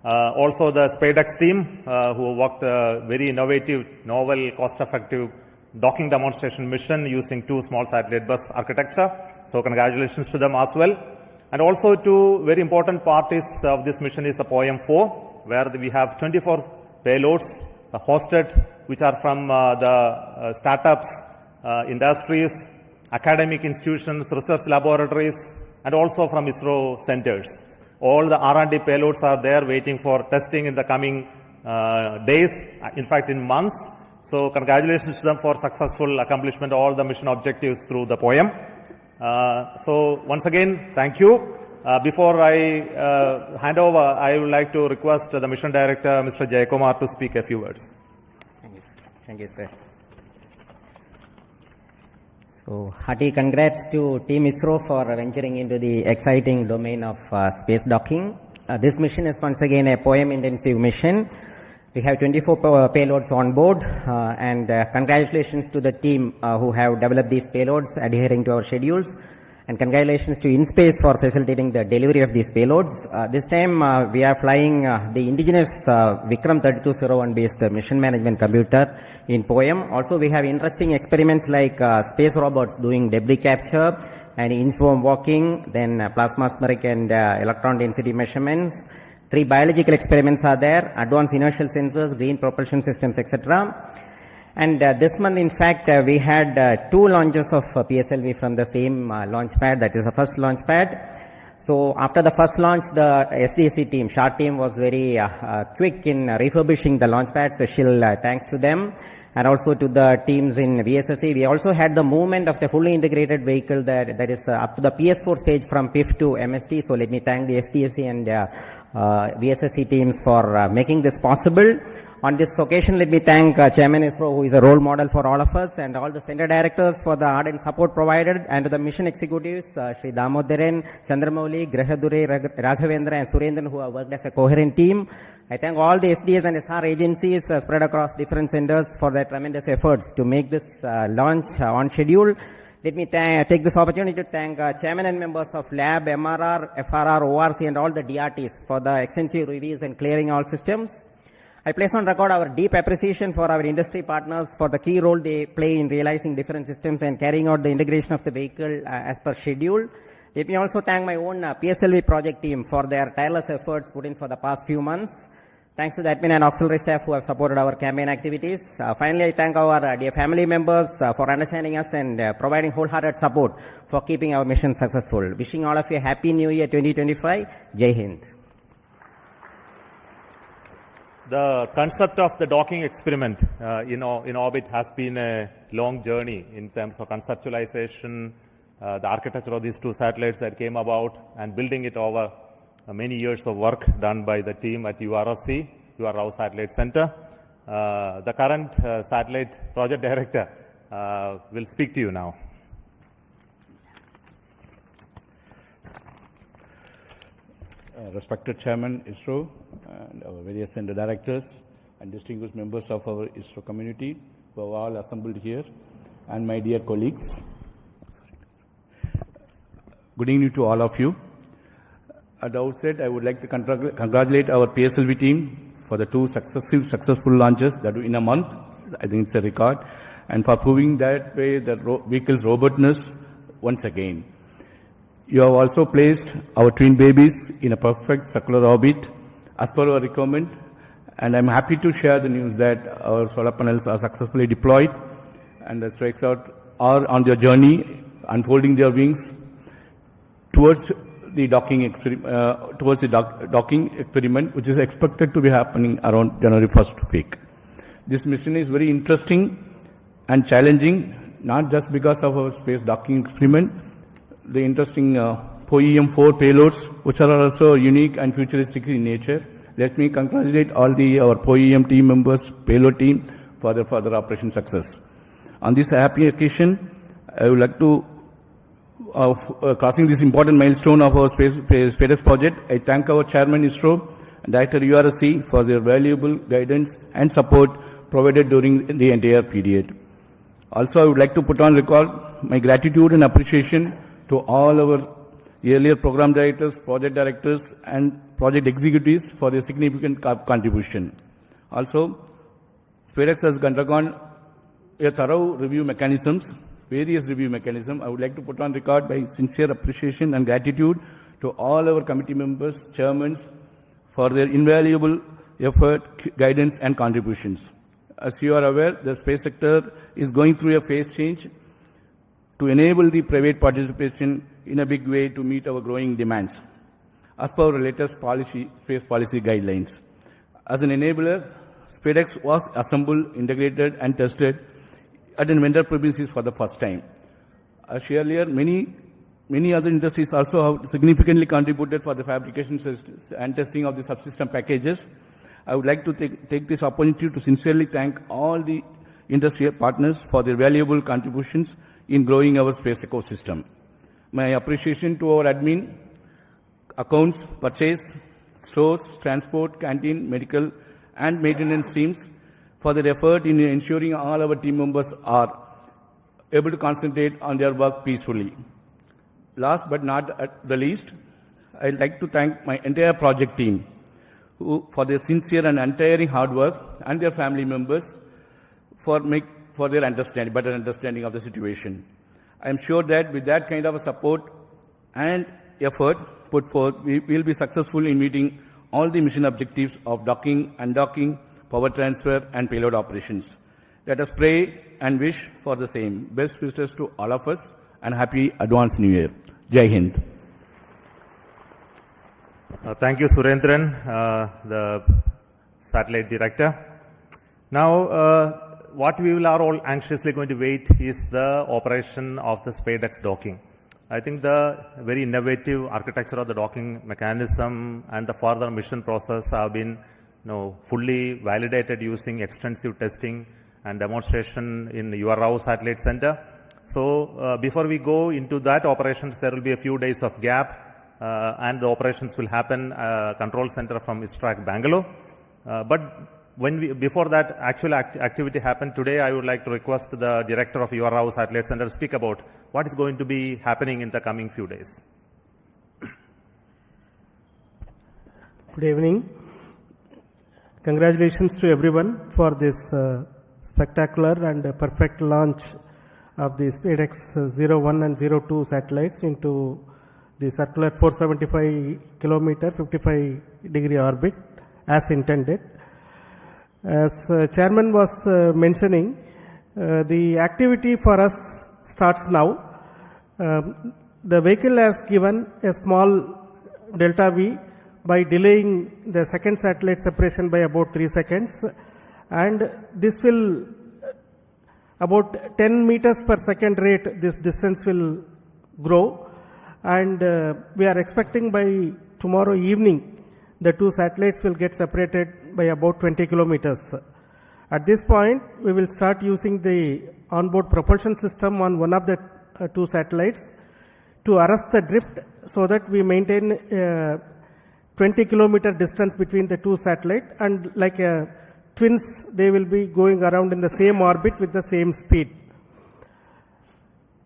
Also the SpaDeX team who worked very innovative, novel, cost-effective docking demonstration mission using 2 small satellite bus architecture. So congratulations to them as well. And also two very important parts of this mission is a POEM-4, where we have 24 payloads hosted, which are from the startups, industries, academic institutions, research laboratories, and also from ISRO centers. All the R&D payloads are there waiting for testing in the coming days, in fact in months. So congratulations to them for successful accomplishment of all the mission objectives through the POEM. So once again, thank you. Before I hand over, I would like to request the mission director, Mr. Jayakumar, to speak a few words. Thank you, sir. So, hearty congrats to Team ISRO for venturing into the exciting domain of space docking. This mission is once again a POEM-intensive mission. We have 24 payloads on board, and congratulations to the team who have developed these payloads adhering to our schedules. And congratulations to InSpace for facilitating the delivery of these payloads. This time we are flying the indigenous Vikram 3201 based mission management computer in POEM. Also we have interesting experiments like space robots doing debris capture and inch-worm walking, then plasmaspheric and electron density measurements. 3 biological experiments are there, advanced inertial sensors, green propulsion systems, etc. And this month, in fact, we had 2 launches of PSLV from the same launch pad, that is the first launch pad. So after the first launch, the SDSC team, SHART team, was very quick in refurbishing the launch pad. Special thanks to them. And also to the teams in VSSC. We also had the movement of the fully integrated vehicle that is up to the PS4 stage from PIF to MST. So let me thank the SDSC and VSSC teams for making this possible. On this occasion, let me thank Chairman ISRO, who is a role model for all of us, and all the center directors for the ardent support provided, and to the mission executives, Sri Damodaran, Chandramouli, Grahadure, Raghavendra, and Surendran, who have worked as a coherent team. I thank all the SDS and SR agencies spread across different centers for their tremendous efforts to make this launch on schedule. Let me take this opportunity to thank chairman and members of Lab, MRR, FRR, ORC, and all the DRTs for the extensive reviews and clearing all systems. I place on record our deep appreciation for our industry partners for the key role they play in realizing different systems and carrying out the integration of the vehicle as per schedule. Let me also thank my own PSLV project team for their tireless efforts put in for the past few months. Thanks to the admin and auxiliary staff who have supported our campaign activities. Finally, I thank our dear family members for understanding us and providing wholehearted support for keeping our mission successful. Wishing all of you a happy new year 2025. Jai Hind. The concept of the docking experiment in orbit has been a long journey in terms of conceptualization, the architecture of these 2 satellites that came about, and building it over many years of work done by the team at URSC, Rao Satellite Center. The current satellite project director will speak to you now. Respected Chairman ISRO and our various center directors and distinguished members of our ISRO community who have all assembled here, and my dear colleagues. Good evening to all of you. At the outset, I would like to congratulate our PSLV team for the 2 successful launches that in a month. I think it's a record, and for proving that way the vehicle's robustness once again. You have also placed our twin babies in a perfect circular orbit as per our requirement, and I'm happy to share the news that our solar panels are successfully deployed and the strikes out are on their journey, unfolding their wings towards the docking experiment, which is expected to be happening around January 1st week. This mission is very interesting and challenging, not just because of our space docking experiment, the interesting POEM-4 payloads, which are also unique and futuristic in nature. Let me congratulate all our POEM team members, payload team, for their further operation success. On this happy occasion, I would like to, crossing this important milestone of our SpaDeX project, I thank our Chairman ISRO and Director URSC for their valuable guidance and support provided during the entire period. Also, I would like to put on record my gratitude and appreciation to all our earlier program directors, project directors, and project executives for their significant contribution. Also, SpaDeX has undergone a thorough review mechanisms, various review mechanisms. I would like to put on record my sincere appreciation and gratitude to all our committee members, chairmen, for their invaluable effort, guidance and contributions. As you are aware, the space sector is going through a phase change to enable the private participation in a big way to meet our growing demands, as per our latest space policy guidelines. As an enabler, SpaDeX was assembled, integrated and tested at a vendor premises for the first time. As earlier, many other industries also have significantly contributed for the fabrication and testing of the subsystem packages. I would like to take this opportunity to sincerely thank all the industry partners for their valuable contributions in growing our space ecosystem. My appreciation to our admin, accounts, purchase, stores, transport, canteen, medical and maintenance teams for their effort in ensuring all our team members are able to concentrate on their work peacefully. Last but not at the least, I'd like to thank my entire project team for their sincere and untiring hard work, and their family members for their better understanding of the situation. I am sure that with that kind of a support and effort put forth, we will be successful in meeting all the mission objectives of docking, undocking, power transfer and payload operations. Let us pray and wish for the same. Best wishes to all of us and happy advanced New Year. Jai Hind. Thank you, Surendran, the satellite director. Now, what we are all anxiously going to wait is the operation of the SpaDeX docking. I think the very innovative architecture of the docking mechanism and the further mission process have been fully validated using extensive testing and demonstration in URAO Satellite Center. So before we go into that operations, there will be a few days of gap and the operations will happen control center from ISRO Bangalore. But before that actual activity happened today, I would like to request the director of URAO Satellite Center to speak about what is going to be happening in the coming few days. Good evening. Congratulations to everyone for this spectacular and perfect launch of the SpaDeX 01 and 02 satellites into the circular 475 kilometer 55-degree orbit as intended. As chairman was mentioning, the activity for us starts now. The vehicle has given a small delta V by delaying the second satellite separation by about 3 seconds, and this will about 10 meters per second rate, this distance will grow, and we are expecting by tomorrow evening the two satellites will get separated by about 20 kilometers. At this point, we will start using the onboard propulsion system on one of the two satellites to arrest the drift so that we maintain 20 kilometer distance between the two satellites, and like twins, they will be going around in the same orbit with the same speed.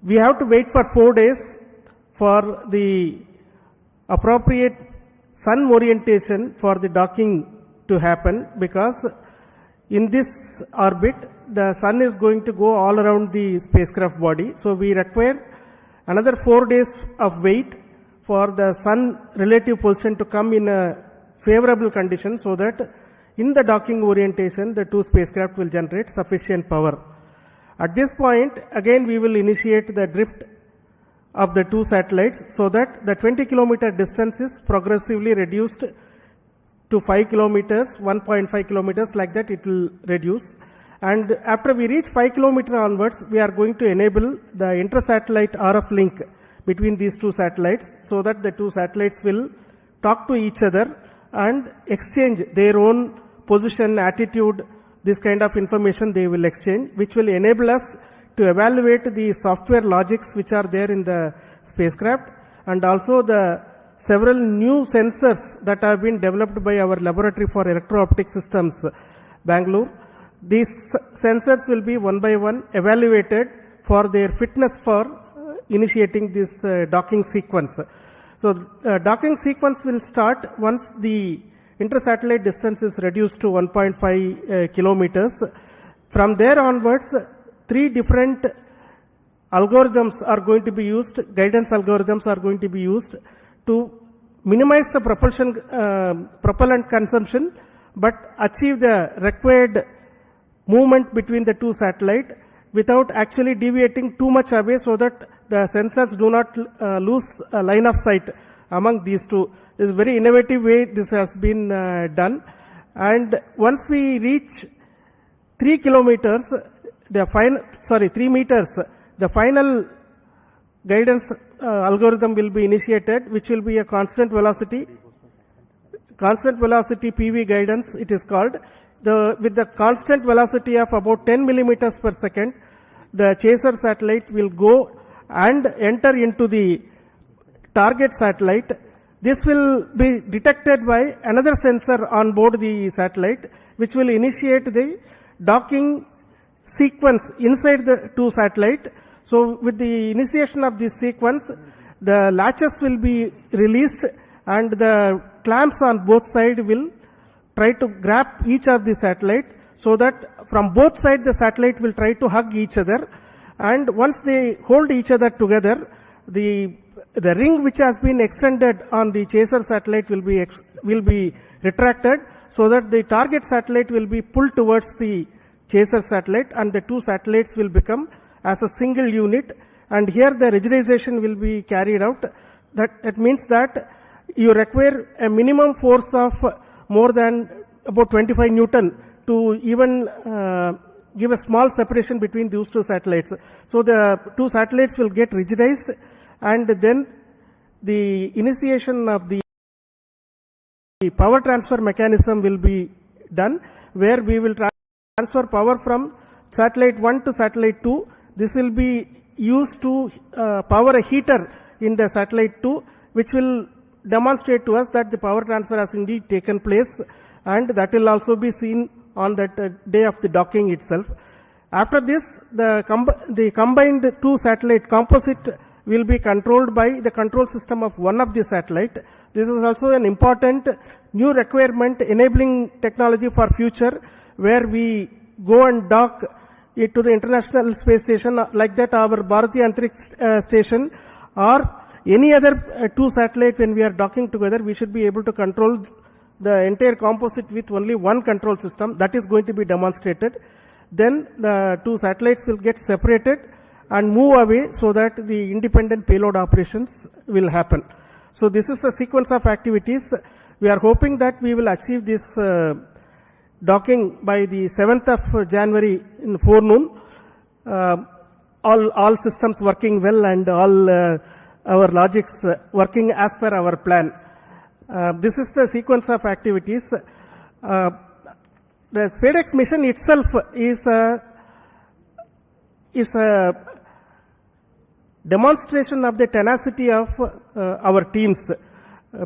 We have to wait for 4 days for the appropriate sun orientation for the docking to happen, because in this orbit the sun is going to go all around the spacecraft body. So we require another 4 days of wait for the sun relative position to come in a favorable condition, so that in the docking orientation the two spacecraft will generate sufficient power. At this point again we will initiate the drift of the two satellites, so that the 20 kilometer distance is progressively reduced to 5 kilometers, 1.5 kilometers, like that it will reduce. And after we reach 5 kilometers onwards, we are going to enable the inter-satellite RF link between these two satellites, so that the two satellites will talk to each other and exchange their own position, attitude, this kind of information they will exchange, which will enable us to evaluate the software logics which are there in the spacecraft, and also the several new sensors that have been developed by our laboratory for electro-optic systems, Bangalore. These sensors will be one by one evaluated for their fitness for initiating this docking sequence. So docking sequence will start once the inter-satellite distance is reduced to 1.5 kilometers. From there onwards, 3 different algorithms are going to be used, guidance algorithms are going to be used to minimize the propellant consumption, but achieve the required movement between the two satellites without actually deviating too much away, so that the sensors do not lose a line of sight among these two. This is a very innovative way this has been done. And once we reach 3 kilometers, 3 meters, the final guidance algorithm will be initiated, which will be a constant velocity PV guidance, it is called. With the constant velocity of about 10 millimeters per second, the chaser satellite will go and enter into the target satellite. This will be detected by another sensor on board the satellite, which will initiate the docking sequence inside the two satellites. So with the initiation of this sequence, the latches will be released and the clamps on both sides will try to grab each of the satellite, so that from both sides the satellite will try to hug each other. And once they hold each other together, the ring which has been extended on the chaser satellite will be retracted, so that the target satellite will be pulled towards the chaser satellite, and the two satellites will become as a single unit. And here the rigidization will be carried out. That means that you require a minimum force of more than about 25 Newton to even give a small separation between those two satellites. So the two satellites will get rigidized, and then the initiation of the power transfer mechanism will be done, where we will transfer power from satellite 1 to satellite 2. This will be used to power a heater in the satellite 2, which will demonstrate to us that the power transfer has indeed taken place, and that will also be seen on that day of the docking itself. After this, the combined two satellite composite will be controlled by the control system of one of the satellite. This is also an important new requirement enabling technology for future, where we go and dock it to the International Space Station, like that our Bharatiya Antariksh Station, or any other two satellites. When we are docking together, we should be able to control the entire composite with only one control system. That is going to be demonstrated. Then the two satellites will get separated and move away, so that the independent payload operations will happen. So this is the sequence of activities. We are hoping that we will achieve this docking by the 7th of January in forenoon. All systems working well, and all our logics working as per our plan. This is the sequence of activities. The SpaDeX mission itself is a demonstration of the tenacity of our teams,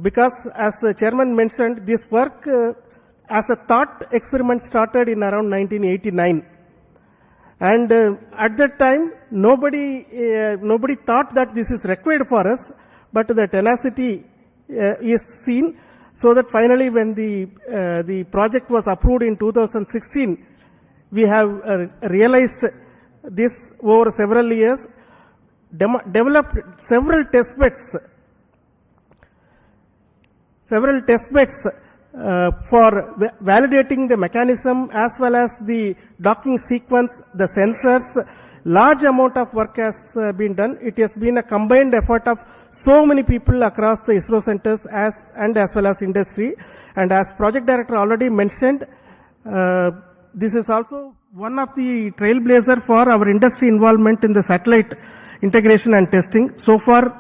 because as the chairman mentioned, this work as a thought experiment started in around 1989, and at that time nobody thought that this is required for us, but the tenacity is seen, so that finally when the project was approved in 2016, we have realized this over several years, developed several test beds for validating the mechanism as well as the docking sequence, the sensors. Large amount of work has been done. It has been a combined effort of so many people across the ISRO centers as well as industry. And as project director already mentioned, this is also one of the trailblazer for our industry involvement in the satellite integration and testing. So far,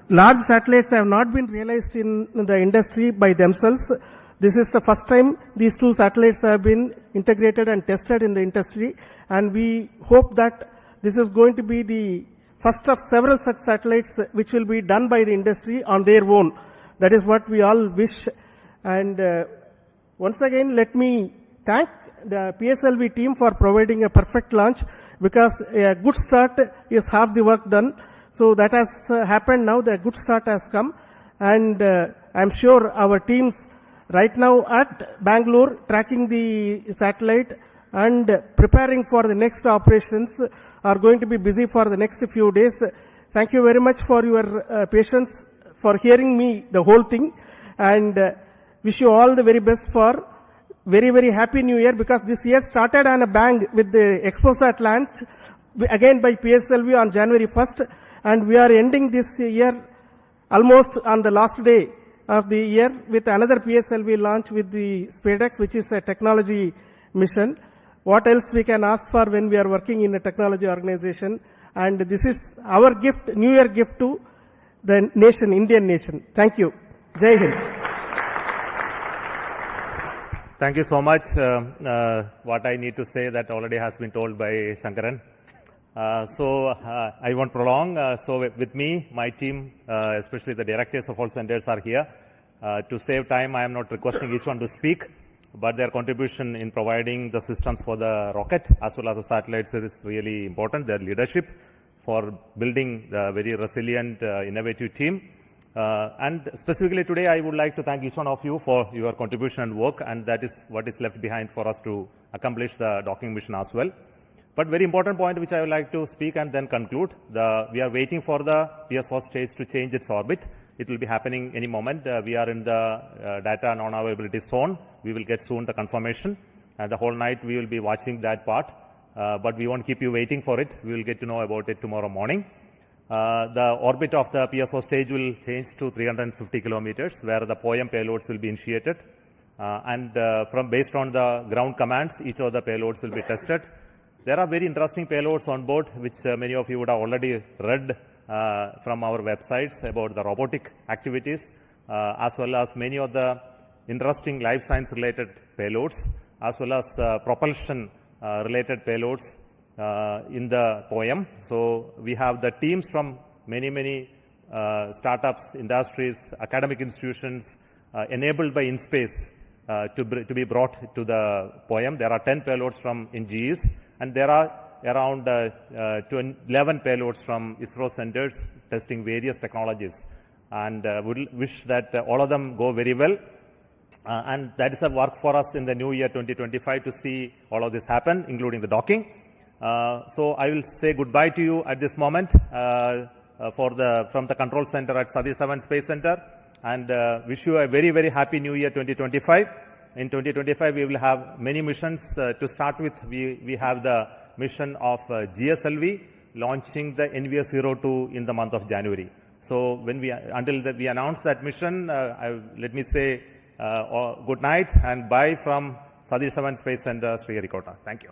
large satellites have not been realized in the industry by themselves. This is the first time these two satellites have been integrated and tested in the industry, and we hope that this is going to be the first of several such satellites which will be done by the industry on their own. That is what we all wish. And once again, let me thank the PSLV team for providing a perfect launch, because a good start is half the work done. So that has happened now. The good start has come, and I'm sure our teams right now at Bangalore tracking the satellite and preparing for the next operations are going to be busy for the next few days. Thank you very much for your patience for hearing me the whole thing, and wish you all the very best for very, very happy new year, because this year started on a bang with the ExpoSat launch again by PSLV on January 1st, and we are ending this year almost on the last day of the year with another PSLV launch with the SpaDeX, which is a technology mission. What else we can ask for when we are working in a technology organization? And this is our gift, New Year gift to the nation, Indian nation. Thank you. Jai Hind. Thank you so much. What I need to say that already has been told by Shankaran. I won't prolong. So with me, my team, especially the directors of all centers are here. To save time, I am not requesting each one to speak, but their contribution in providing the systems for the rocket as well as the satellites is really important. Their leadership for building the very resilient, innovative team. And specifically today, I would like to thank each one of you for your contribution and work, and that is what is left behind for us to accomplish the docking mission as well. But very important point which I would like to speak and then conclude. We are waiting for the PS4 stage to change its orbit. It will be happening any moment. We are in the data non-availability zone. We will get soon the confirmation. And the whole night we will be watching that part. But we won't keep you waiting for it. We will get to know about it tomorrow morning. The orbit of the PS4 stage will change to 350 kilometers, where the POEM payloads will be initiated. Based on the ground commands, each of the payloads will be tested. There are very interesting payloads on board, which many of you would have already read from our websites about the robotic activities, as well as many of the interesting life science related payloads, as well as propulsion related payloads in the POEM. So we have the teams from many startups, industries, academic institutions enabled by InSpace to be brought to the POEM. There are 10 payloads from NGEs, and there are around 11 payloads from ISRO centers testing various technologies. And we wish that all of them go very well. And that is a work for us in the new year 2025 to see all of this happen, including the docking. So I will say goodbye to you at this moment from the control center at Satish Dhawan Space Center, and wish you a very, very happy new year 2025. In 2025, we will have many missions. To start with, we have the mission of GSLV launching the NVS-02 in the month of January. So until we announce that mission, let me say good night and bye from Satish Dhawan Space Center, Sriharikota. Thank you.